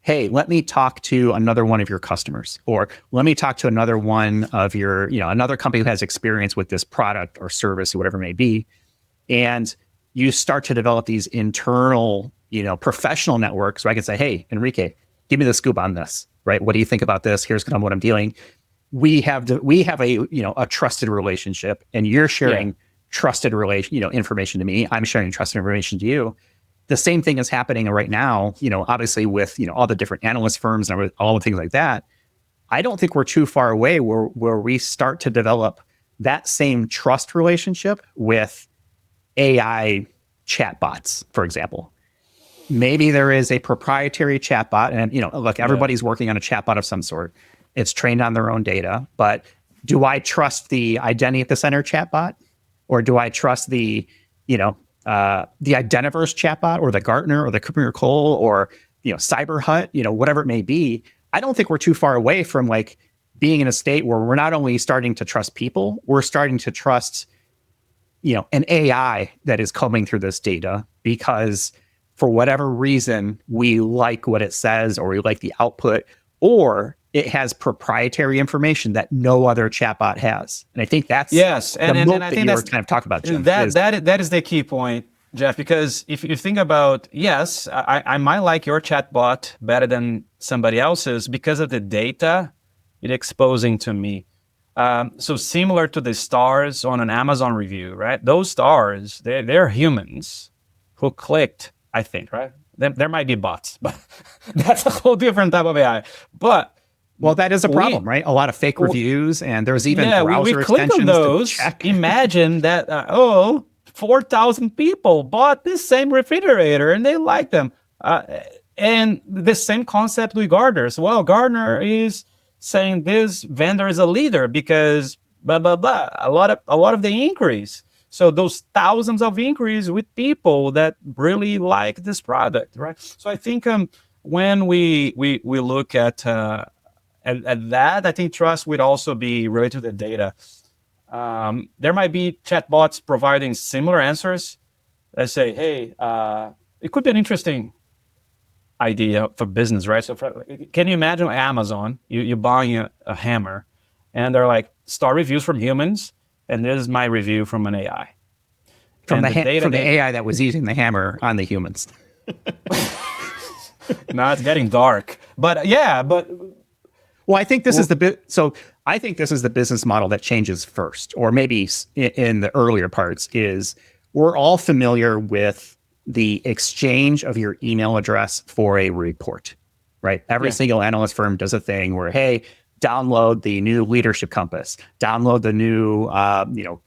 hey, let me talk to another one of your customers, or let me talk to another one of your, another company who has experience with this product or service or whatever it may be. And you start to develop these internal, professional networks where I can say, hey, Henrique, give me the scoop on this, right? What do you think about this? Here's kind of what I'm dealing. We have a trusted relationship, and you're sharing trusted information to me. I'm sharing trusted information to you. The same thing is happening right now, obviously with, all the different analyst firms and all the things like that. I don't think we're too far away where we start to develop that same trust relationship with AI chatbots, for example. Maybe there is a proprietary chatbot and, look, everybody's working on a chatbot of some sort. It's trained on their own data, but do I trust the identity at the center chatbot, or do I trust the Identiverse chatbot, or the Gartner, or the Cooper Cole, or Cyber Hut, whatever it may be? I don't think we're too far away from being in a state where we're not only starting to trust people, we're starting to trust an AI that is combing through this data because for whatever reason we like what it says, or we like the output, or it has proprietary information that no other chatbot has. And I think that's and I think that's kind of talking about, Jim, that is the key point, Jeff, because if you think about, yes, I might like your chatbot better than somebody else's because of the data it's exposing to me. So similar to the stars on an Amazon review, right? Those stars, they're humans who clicked, I think, right? There might be bots, but that's a whole different type of AI. But well, that is a problem, right? A lot of fake reviews, and there's even browser we click extensions on those. to check. Imagine that, 4,000 people bought this same refrigerator and they like them. And the same concept with Gartner. So, Gartner is saying this vendor is a leader because blah blah blah. A lot of the inquiries. So those thousands of inquiries with people that really like this product, right? So I think when we look at that, I think trust would also be related to the data. There might be chatbots providing similar answers. Let's say, hey, it could be an interesting idea for business, right? So can you imagine Amazon, you're buying a hammer, and they're like, star reviews from humans, and this is my review from an AI. From the AI that was using the hammer on the humans. Now it's getting dark. But well, I think this is I think this is the business model that changes first, or maybe in the earlier parts is we're all familiar with the exchange of your email address for a report, right? Every single analyst firm does a thing where, hey, download the new leadership compass, download the new,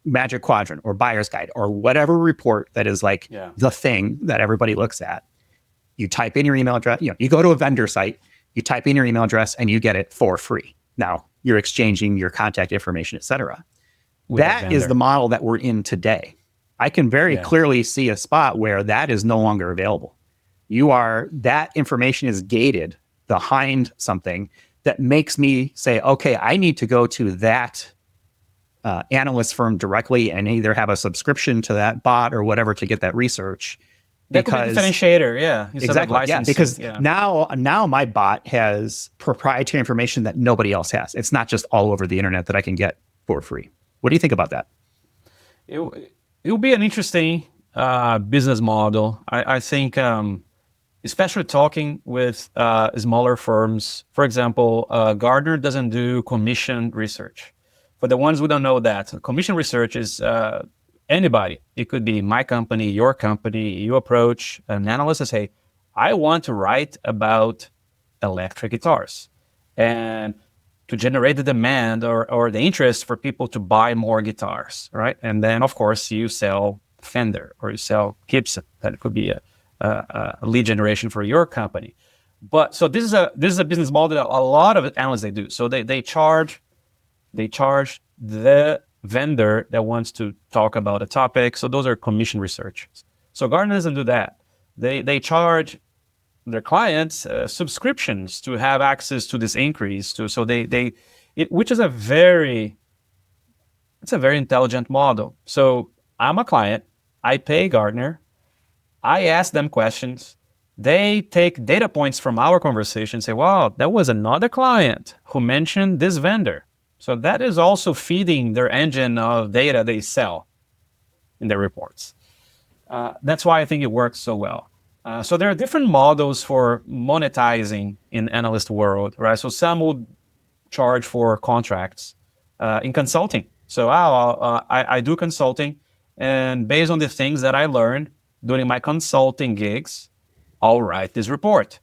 magic quadrant or buyer's guide or whatever report that is like the thing that everybody looks at. You type in your email address, you go to a vendor site, you type in your email address and you get it for free. Now you're exchanging your contact information, et cetera. That is the model that we're in today. I can very clearly see a spot where that is no longer available. That information is gated behind something that makes me say, okay, I need to go to that analyst firm directly and either have a subscription to that bot or whatever to get that research. That could be differentiator, Exactly. Yeah, because now my bot has proprietary information that nobody else has. It's not just all over the internet that I can get for free. What do you think about that? It will be an interesting business model. I think, especially talking with smaller firms. For example, Gartner doesn't do commission research. For the ones who don't know that, commission research is anybody. It could be my company, your company. You approach an analyst and say, I want to write about electric guitars. And to generate the demand or the interest for people to buy more guitars, right? And then, of course, you sell Fender or you sell Gibson. That could be a lead generation for your company. But so this is a business model that a lot of analysts they do. So they charge the vendor that wants to talk about a topic. So those are commission research. So Gartner doesn't do that. They charge their clients subscriptions to have access to this increase. Which is a very intelligent model. So I'm a client. I pay Gartner. I ask them questions. They take data points from our conversation and say, wow, that was another client who mentioned this vendor. So that is also feeding their engine of data they sell in their reports. That's why I think it works so well. So there are different models for monetizing in analyst world, right? So some will charge for contracts in consulting. So I do consulting, and based on the things that I learned during my consulting gigs, I'll write this report.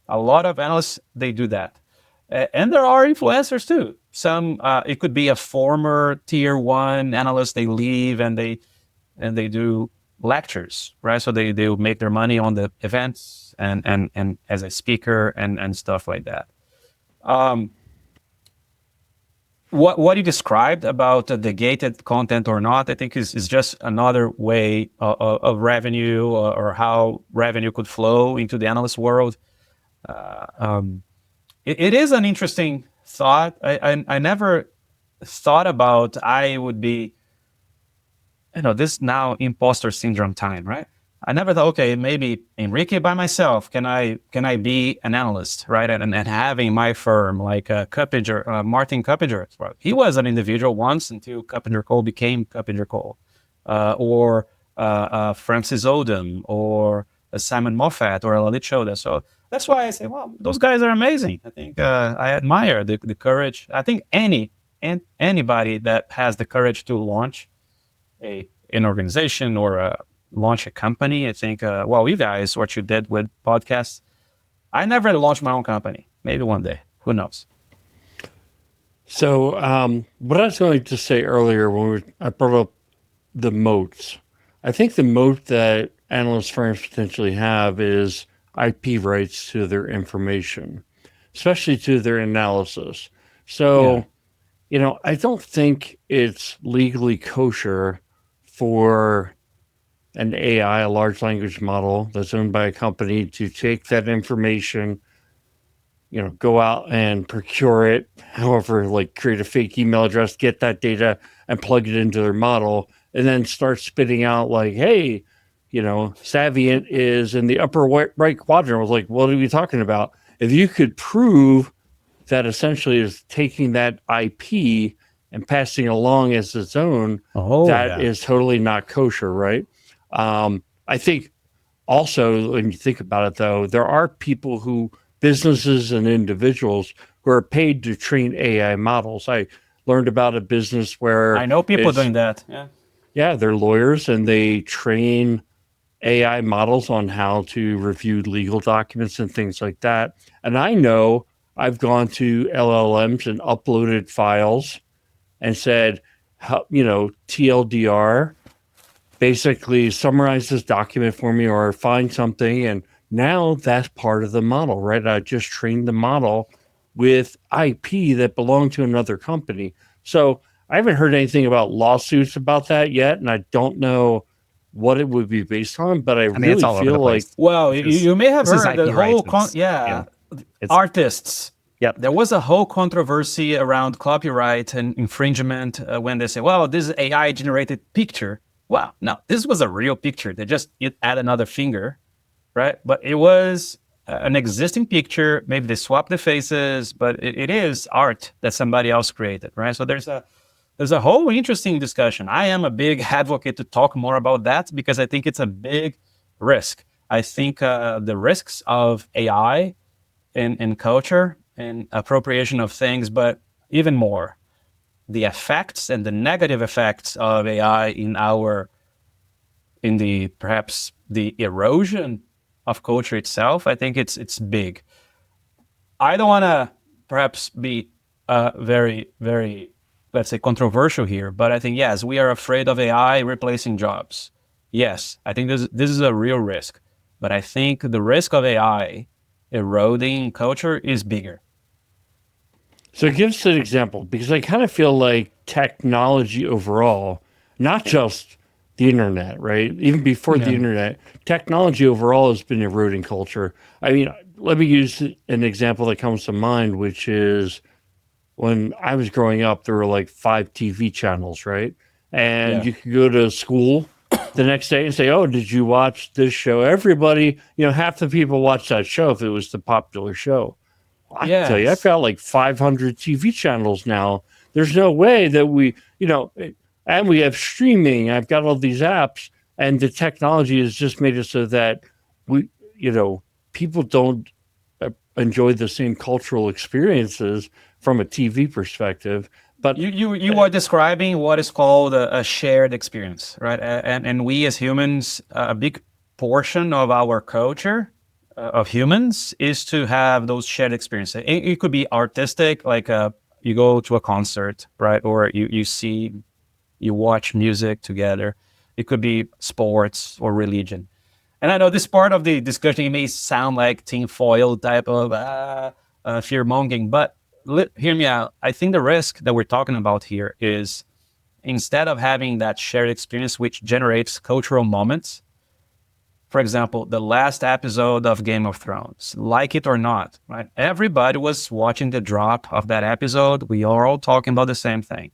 A lot of analysts, they do that. And there are influencers too. Some, it could be a former tier 1 analyst, they leave and they do lectures, right? So they will make their money on the events and as a speaker and stuff like that. What you described about the gated content or not, I think is just another way of revenue or how revenue could flow into the analyst world. It is an interesting thought. I never thought about I would be, this now imposter syndrome time, right? I never thought, okay, maybe Henrique by myself, can I be an analyst, right? And having my firm like Cuppinger, Martin Cuppinger, he was an individual once until Cuppinger Cole became Cuppinger Cole, or Francis Odom, or Simon Moffat, or Lalit Choda. So that's why I say, well, those guys are amazing. I think I admire the courage. I think anybody that has the courage to launch an organization or launch a company, I think, well, you guys, what you did with podcasts, I never launched my own company. Maybe one day, who knows? So what I was going to say earlier when I brought up the moats, I think the moat that analyst firms potentially have is IP rights to their information, especially to their analysis. So I don't think it's legally kosher for an AI, a large language model that's owned by a company, to take that information, go out and procure it, however, like create a fake email address, get that data and plug it into their model, and then start spitting out like, hey, Saviynt is in the upper right quadrant. I was like, what are we talking about? If you could prove that essentially is taking that IP and passing along as its own, that is totally not kosher, right? I think also, when you think about it, though, there are businesses and individuals who are paid to train AI models. I learned about a business where I know people doing that. Yeah, they're lawyers and they train AI models on how to review legal documents and things like that. And I know I've gone to LLMs and uploaded files and said, TLDR, basically summarize this document for me or find something. And now that's part of the model, right? I just trained the model with IP that belonged to another company. So I haven't heard anything about lawsuits about that yet. And I don't know what it would be based on, but I really it's all feel over the like, place. Well, you may have heard the whole, artists. Yep. There was a whole controversy around copyright and infringement when they say, well, this is AI generated picture. Well, no, this was a real picture. They just add another finger, right? But it was an existing picture. Maybe they swapped the faces, but it is art that somebody else created, right? So there's a whole interesting discussion. I am a big advocate to talk more about that because I think it's a big risk. I think the risks of AI in culture and appropriation of things, but even more, the effects and the negative effects of AI perhaps the erosion of culture itself. I think it's big. I don't want to perhaps be very, very, let's say, controversial here, but I think, yes, we are afraid of AI replacing jobs. Yes, I think this is a real risk, but I think the risk of AI eroding culture is bigger. So give us an example, because I kind of feel like technology overall, not just the internet, right? Even before the internet, technology overall has been eroding culture. I mean, let me use an example that comes to mind, which is when I was growing up, there were like 5 TV channels, right? And you could go to school the next day and say, oh, did you watch this show? Everybody, half the people watched that show if it was the popular show. I tell you, I've got like 500 TV channels now. There's no way that we, and we have streaming. I've got all these apps, and the technology has just made it so that we, people don't enjoy the same cultural experiences from a TV perspective. But you are describing what is called a shared experience, right? And we as humans, a big portion of our culture of humans is to have those shared experiences. It could be artistic, like you go to a concert, right? Or you watch music together. It could be sports or religion. And I know this part of the discussion may sound like tinfoil type of fear-mongering, but hear me out. I think the risk that we're talking about here is instead of having that shared experience which generates cultural moments, for example, the last episode of Game of Thrones, like it or not, right? Everybody was watching the drop of that episode. We are all talking about the same thing.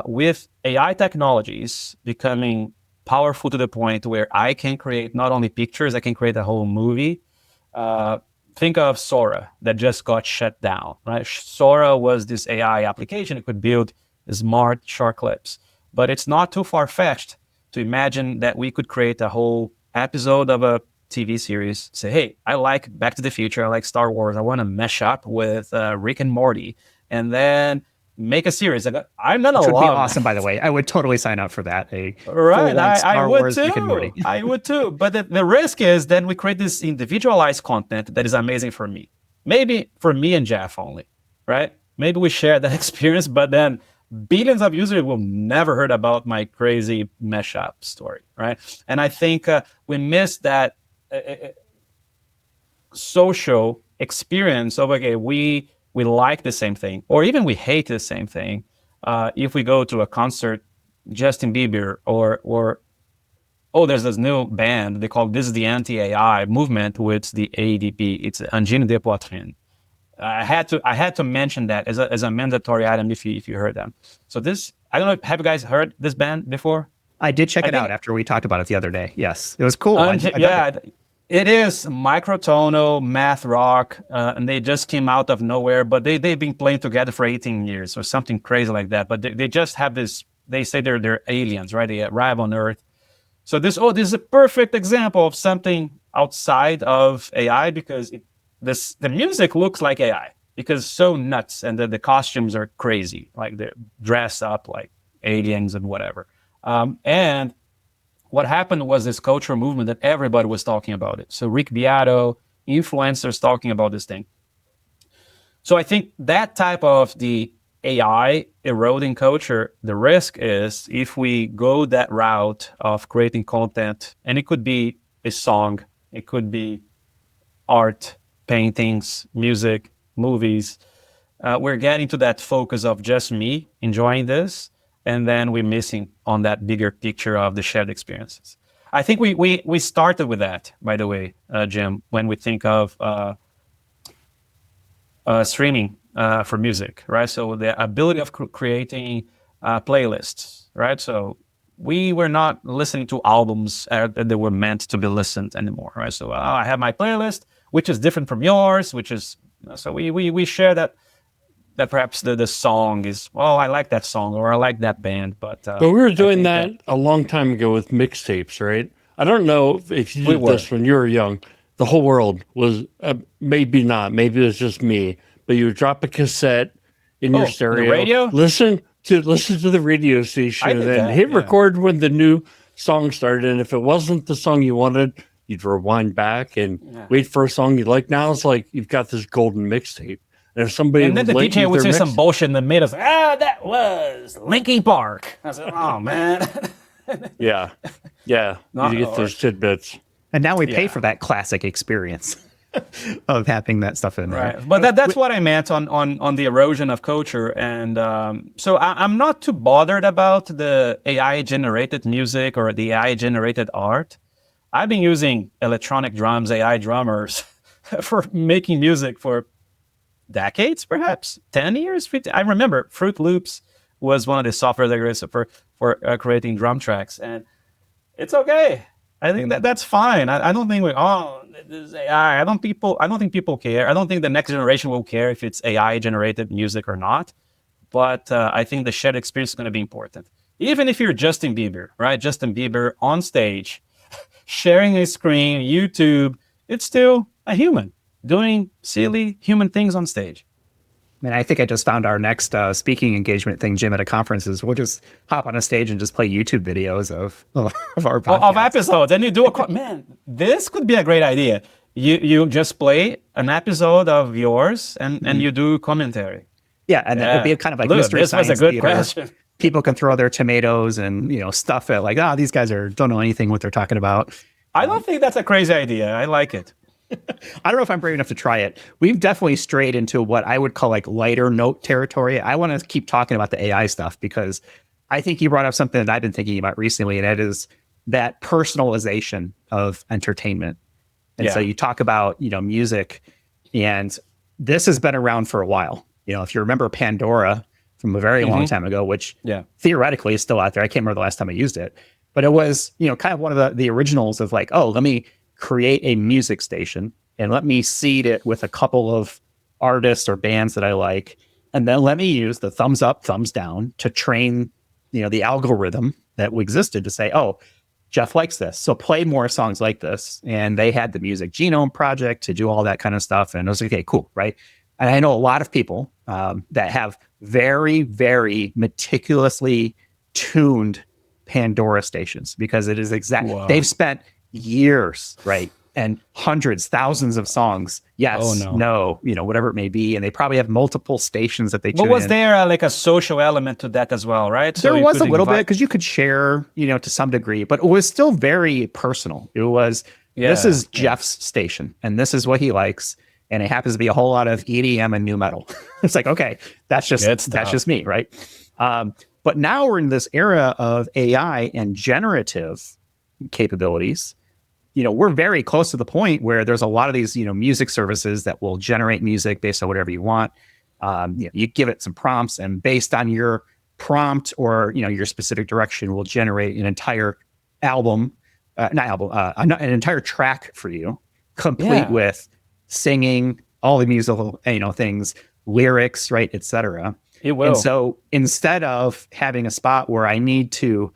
With AI technologies becoming powerful to the point where I can create not only pictures, I can create a whole movie. Think of Sora that just got shut down, right? Sora was this AI application. It could build smart short clips, but it's not too far-fetched to imagine that we could create a whole episode of a TV series, say, hey, I like Back to the Future, I like Star Wars, I want to mesh up with Rick and Morty, and then make a series. I'm not Which would be awesome, by the way. I would totally sign up for that. Right, I would Wars, too. I would too. But the risk is then we create this individualized content that is amazing for me. Maybe for me and Jeff only, right? Maybe we share that experience, but then billions of users will never heard about my crazy mesh up story, right? And I think we miss that social experience of, okay, we we like the same thing, or even we hate the same thing. If we go to a concert, Justin Bieber, or oh, there's this new band they call this is the anti-AI movement with the ADP. It's angine de poitrine. I had to mention that as a mandatory item if you heard them. So this, I don't know, have you guys heard this band before? I did check it out after we talked about it the other day. Yes, it was cool. It is microtonal math rock, and they just came out of nowhere. But they've been playing together for 18 years or something crazy like that. But they just have this. They say they're aliens, right? They arrive on Earth. So this is a perfect example of something outside of AI because the music looks like AI because it's so nuts, and the costumes are crazy, like they're dressed up like aliens and whatever. And what happened was this cultural movement that everybody was talking about it. So Rick Beato, influencers talking about this thing. So I think that type of the AI eroding culture, the risk is if we go that route of creating content, and it could be a song, it could be art, paintings, music, movies, we're getting to that focus of just me enjoying this, and then we're missing on that bigger picture of the shared experiences. I think we started with that, by the way, Jim, when we think of streaming for music, right? So the ability of creating playlists, right? So we were not listening to albums that were meant to be listened anymore, right? So I have my playlist, which is different from yours, which is, so we share that perhaps the song is, oh, I like that song or I like that band. But we were doing that a long time ago with mixtapes, right? I don't know if you did this when you were young. The whole world was, maybe not, maybe it was just me, but you would drop a cassette in your stereo. The radio? Listen to the radio station and then hit record when the new song started. And if it wasn't the song you wanted, you'd rewind back and wait for a song you like. Now it's like you've got this golden mixtape. And if somebody and then the DJ would say some bullshit in the middle. That was Linkin Park. I said, oh man. Yeah. You get those tidbits. And now we pay for that classic experience of having that stuff in there. Right. But that's what I meant on the erosion of culture. And so I'm not too bothered about the AI-generated music or the AI-generated art. I've been using electronic drums, AI drummers, for making music for decades, perhaps 10 years. 15. I remember Fruit Loops was one of the software that I used for creating drum tracks, and it's okay. I think that's fine. I don't think this is AI. I don't think people care. I don't think the next generation will care if it's AI generated music or not. But I think the shared experience is going to be important. Even if you're Justin Bieber, right? Justin Bieber on stage, sharing a screen, YouTube, it's still a human doing silly human things on stage. And I think I just found our next speaking engagement thing, Jim, at a conference is we'll just hop on a stage and just play YouTube videos of our podcast. Of episodes. And you do man, this could be a great idea. You just play an episode of yours and you do commentary. Yeah, and it would be kind of like Mystery Science was a good Theater. Question. People can throw their tomatoes and stuff it like, these guys don't know anything what they're talking about. I don't think that's a crazy idea. I like it. I don't know if I'm brave enough to try it. We've definitely strayed into what I would call like lighter note territory. I want to keep talking about the AI stuff because I think you brought up something that I've been thinking about recently, and that is that personalization of entertainment. And so you talk about, music, and this has been around for a while. If you remember Pandora from a very long time ago, which theoretically is still out there. I can't remember the last time I used it, but it was, kind of one of the originals of like, let me create a music station and let me seed it with a couple of artists or bands that I like. And then let me use the thumbs up, thumbs down to train, the algorithm that existed to say, Jeff likes this, so play more songs like this. And they had the Music Genome Project to do all that kind of stuff. And I was like, okay, cool, right? And I know a lot of people that have very, very meticulously tuned Pandora stations because it is they've spent years, right? And hundreds, thousands of songs. Yes, no, whatever it may be. And they probably have multiple stations that they tune in. But was there like a social element to that as well, right? There was a little bit because you could share, to some degree, but it was still very personal. It was, this is Jeff's station and this is what he likes. and it happens to be a whole lot of EDM and new metal. It's like, okay, that's just me, right? But now we're in this era of AI and generative capabilities. We're very close to the point where there's a lot of these, music services that will generate music based on whatever you want. You give it some prompts, and based on your prompt or, your specific direction, will generate an entire an entire track for you, complete with singing, all the musical, things, lyrics, right, etc. It will. And so instead of having a spot where I need to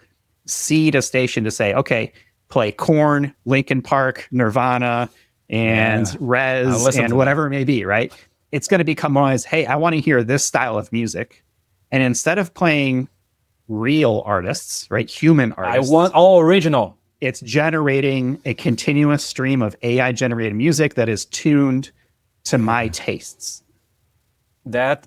seed a station to say, okay, play Korn, Linkin Park, Nirvana, and Rez, and whatever it may be, right? It's going to become more as, hey, I want to hear this style of music. And instead of playing real artists, right, human artists, I want all original. It's generating a continuous stream of AI-generated music that is tuned to my tastes. That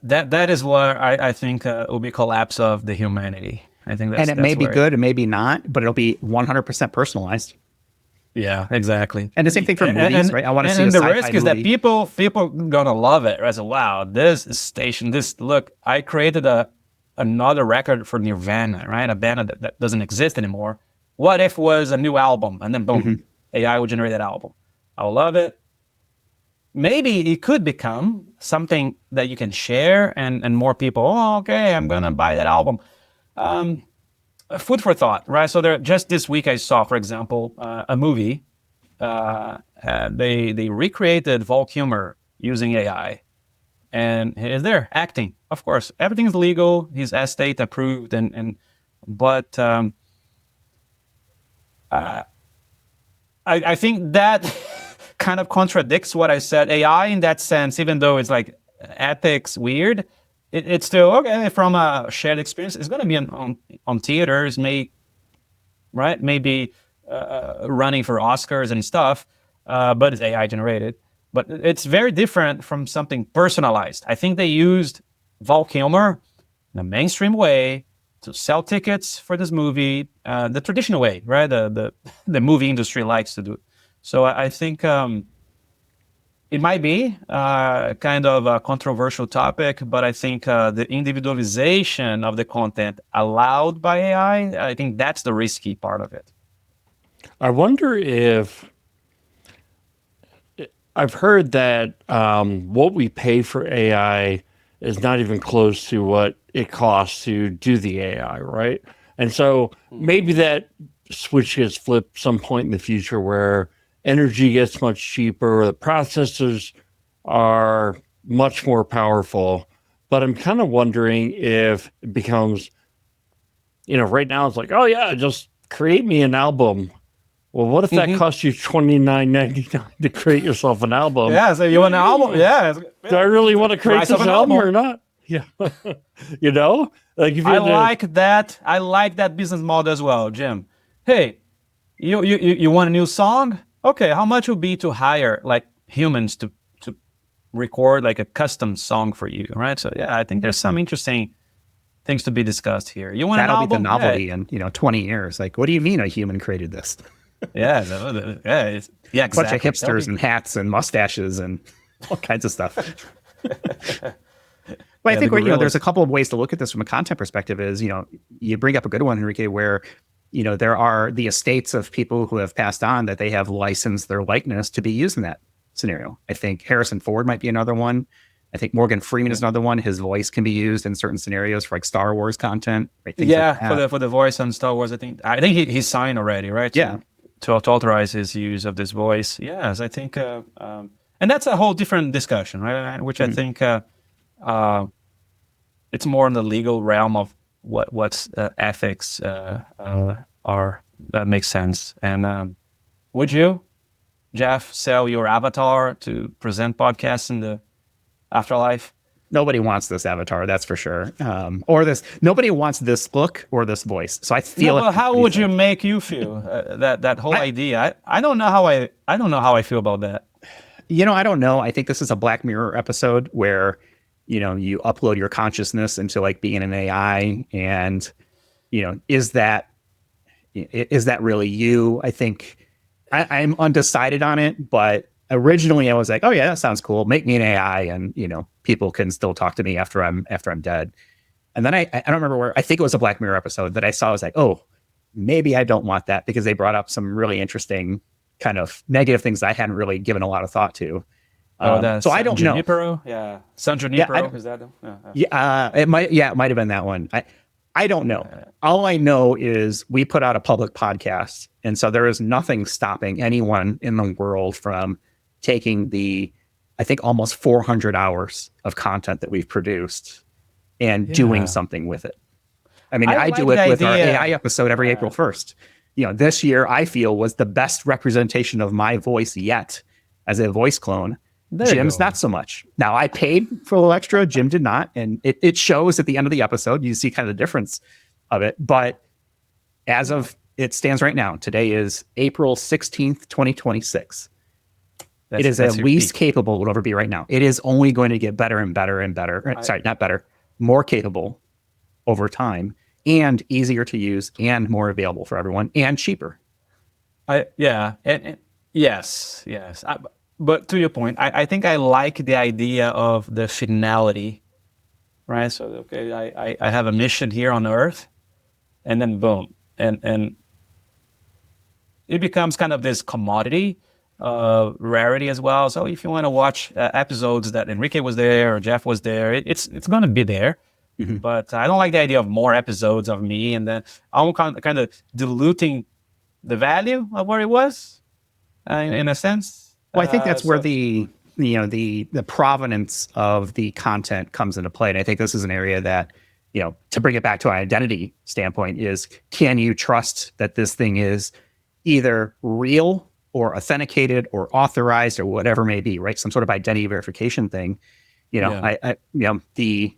is what I think will be collapse of the humanity. I think that's, and it may be good, it may be not, but it'll be 100% personalized. Yeah, exactly. And the same thing for movies, right? I want to see. And a the risk is movie. that people gonna love it. Right? So, wow, this station, look, I created another record for Nirvana, right? A band that doesn't exist anymore. What if it was a new album, and then boom, AI will generate that album? I'll love it. Maybe it could become something that you can share, and more people. Oh, okay, I'm gonna buy that album. Food for thought, right? So just this week I saw, for example, a movie. They recreated Val Kilmer using AI, and he's there acting. Of course, everything's legal. He's estate approved, but I think that kind of contradicts what I said. AI in that sense, even though it's like ethics weird, it's still okay from a shared experience. It's going to be on theaters, maybe running for Oscars and stuff, but it's AI generated. But it's very different from something personalized. I think they used Val Kilmer in a mainstream way to sell tickets for this movie, the traditional way, right? The movie industry likes to do. So I think it might be kind of a controversial topic, but I think the individualization of the content allowed by AI, I think that's the risky part of it. I wonder if I've heard that what we pay for AI is not even close to what it costs to do the AI, right? And so maybe that switch gets flipped some point in the future where energy gets much cheaper, the processors are much more powerful. But I'm kind of wondering if it becomes, right now it's like, oh yeah, just create me an album. Well, what if that costs you $29.99 to create yourself an album? Yeah, so you want an album? Yeah. Do I really want to create this album or not? Yeah. Like if I like that business model as well, Jim. Hey, you want a new song? Okay, how much would be to hire like humans to record like a custom song for you, right? So yeah, I think there's some interesting things to be discussed here. You want That'll an album? be the novelty in 20 years. Like, what do you mean a human created this? Exactly. A bunch of hipsters and hats and mustaches and all kinds of stuff. But I think there's a couple of ways to look at this from a content perspective. Is you bring up a good one, Henrique, where there are the estates of people who have passed on that they have licensed their likeness to be used in that scenario. I think Harrison Ford might be another one. I think Morgan Freeman is another one. His voice can be used in certain scenarios for like Star Wars content. Right? For the voice on Star Wars, I think he signed already, right? To authorize his use of this voice. Yes, I think, and that's a whole different discussion, right? Which I think it's more in the legal realm of what's ethics are. That makes sense. And would you, Jeff, sell your avatar to present podcasts in the Afterlife? Nobody wants this avatar, that's for sure. Nobody wants this look or this voice. So I feel. Well, how would you make you feel that whole idea? I don't know how I feel about that. I don't know. I think this is a Black Mirror episode where you upload your consciousness into like being an AI, and is that really you? I think I'm undecided on it, but originally I was like, oh yeah, that sounds cool. Make me an AI, and people can still talk to me after I'm dead. And then I don't remember where, I think it was a Black Mirror episode that I saw. I was like, oh, maybe I don't want that, because they brought up some really interesting kind of negative things that I hadn't really given a lot of thought to. So I don't know. Junipero? Yeah. San Junipero, is that them? It might have been that one. I don't know. All I know is we put out a public podcast, and so there is nothing stopping anyone in the world from taking the, I think, almost 400 hours of content that we've produced and doing something with it. I mean, I do it with our AI episode every April 1st. This year I feel was the best representation of my voice yet as a voice clone. Jim's not so much. Now, I paid for a little extra. Jim did not. And it shows at the end of the episode. You see kind of the difference of it. But as of it stands right now, today is April 16th, 2026. It is at least capable, it'll ever be right now. It is only going to get better and better and better. Sorry, not better, more capable over time, and easier to use, and more available for everyone, and cheaper. Yes. But to your point, I think I like the idea of the finality, right? So, okay, I have a mission here on Earth, and then boom. And it becomes kind of this commodity, rarity as well. So if you want to watch episodes that Henrique was there or Jeff was there, it's going to be there. Mm-hmm. But I don't like the idea of more episodes of me, and then I'm kind of diluting the value of what it was, in a sense. Well, I think that's where the provenance of the content comes into play. And I think this is an area that, to bring it back to an identity standpoint, is, can you trust that this thing is either real or authenticated or authorized or whatever may be, right? Some sort of identity verification thing. The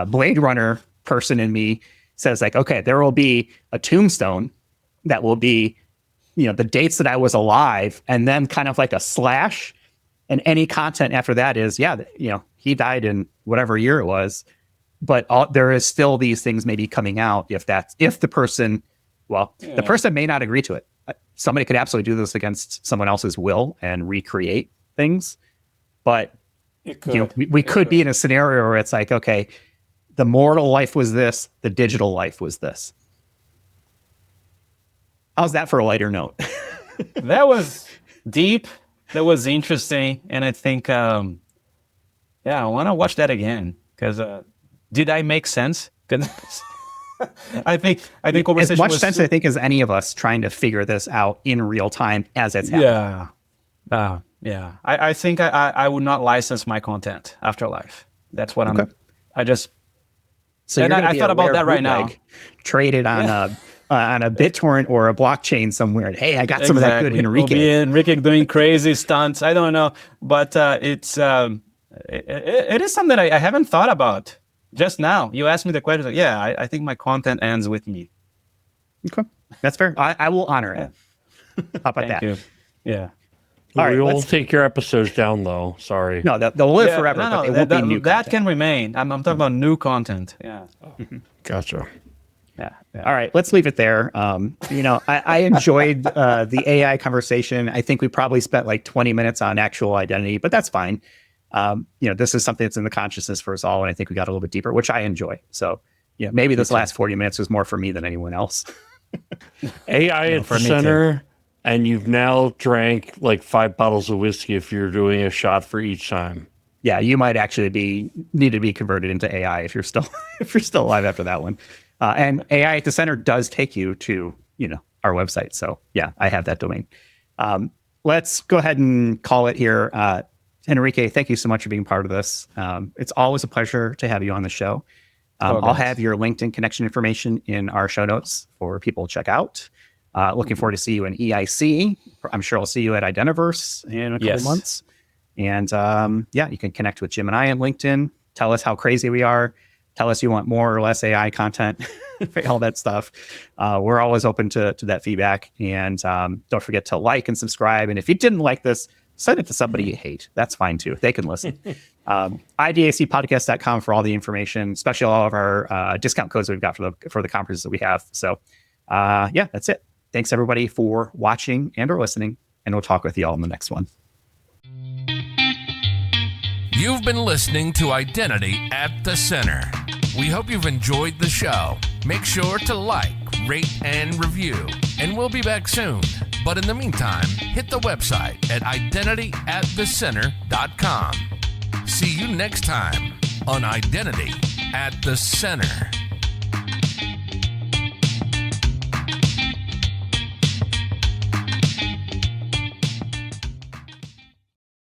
Blade Runner person in me says, like, okay, there will be a tombstone that will be, the dates that I was alive, and then kind of like a slash, and any content after that is, he died in whatever year it was. But there is still these things maybe coming out if the person, the person may not agree to it. Somebody could absolutely do this against someone else's will and recreate things. But we could be in a scenario where it's like, okay, the mortal life was this, the digital life was this. How's that for a lighter note? That was deep. That was interesting. And I think, I want to watch that again, because did I make sense? I think conversation as much sense, I think, as any of us trying to figure this out in real time as it's happening. I think I would not license my content Afterlife. That's what I just. So I thought about that right now. Traded on a BitTorrent or a blockchain somewhere. And, hey, I got some of that good Henrique. Henrique doing crazy stunts. I don't know, but it is something I haven't thought about. Just now, you asked me the question. Like, I think my content ends with me. Okay, that's fair. I will honor it. How about that? You. Yeah. All right, we'll take your episodes down, though. Sorry. No, they'll live forever. But they won't be new. That can remain. I'm talking about new content. Yeah. Gotcha. Yeah. All right, let's leave it there. I enjoyed the AI conversation. I think we probably spent like 20 minutes on actual identity, but that's fine. This is something that's in the consciousness for us all, and I think we got a little bit deeper, which I enjoy. So, maybe this last 40 minutes was more for me than anyone else. AI at the center, and you've now drank like 5 bottles of whiskey if you're doing a shot for each time. Yeah, you might actually need to be converted into AI if you're still alive after that one. And AI at the center does take you to our website. So yeah, I have that domain. Let's go ahead and call it here. Henrique, thank you so much for being part of this. It's always a pleasure to have you on the show. I'll have your LinkedIn connection information in our show notes for people to check out. Looking forward to see you in EIC. I'm sure I'll see you at Identiverse in a couple of months. And you can connect with Jim and I on LinkedIn. Tell us how crazy we are. Tell us you want more or less AI content, all that stuff. We're always open to that feedback. And don't forget to like and subscribe. And if you didn't like this, send it to somebody you hate. That's fine too. They can listen. idacpodcast.com for all the information, especially all of our discount codes that we've got for the conferences that we have. So that's it. Thanks everybody for watching and or listening. And we'll talk with you all in the next one. You've been listening to Identity at the Center. We hope you've enjoyed the show. Make sure to like, rate, and review. And we'll be back soon. But in the meantime, hit the website at identityatthecenter.com. See you next time on Identity at the Center.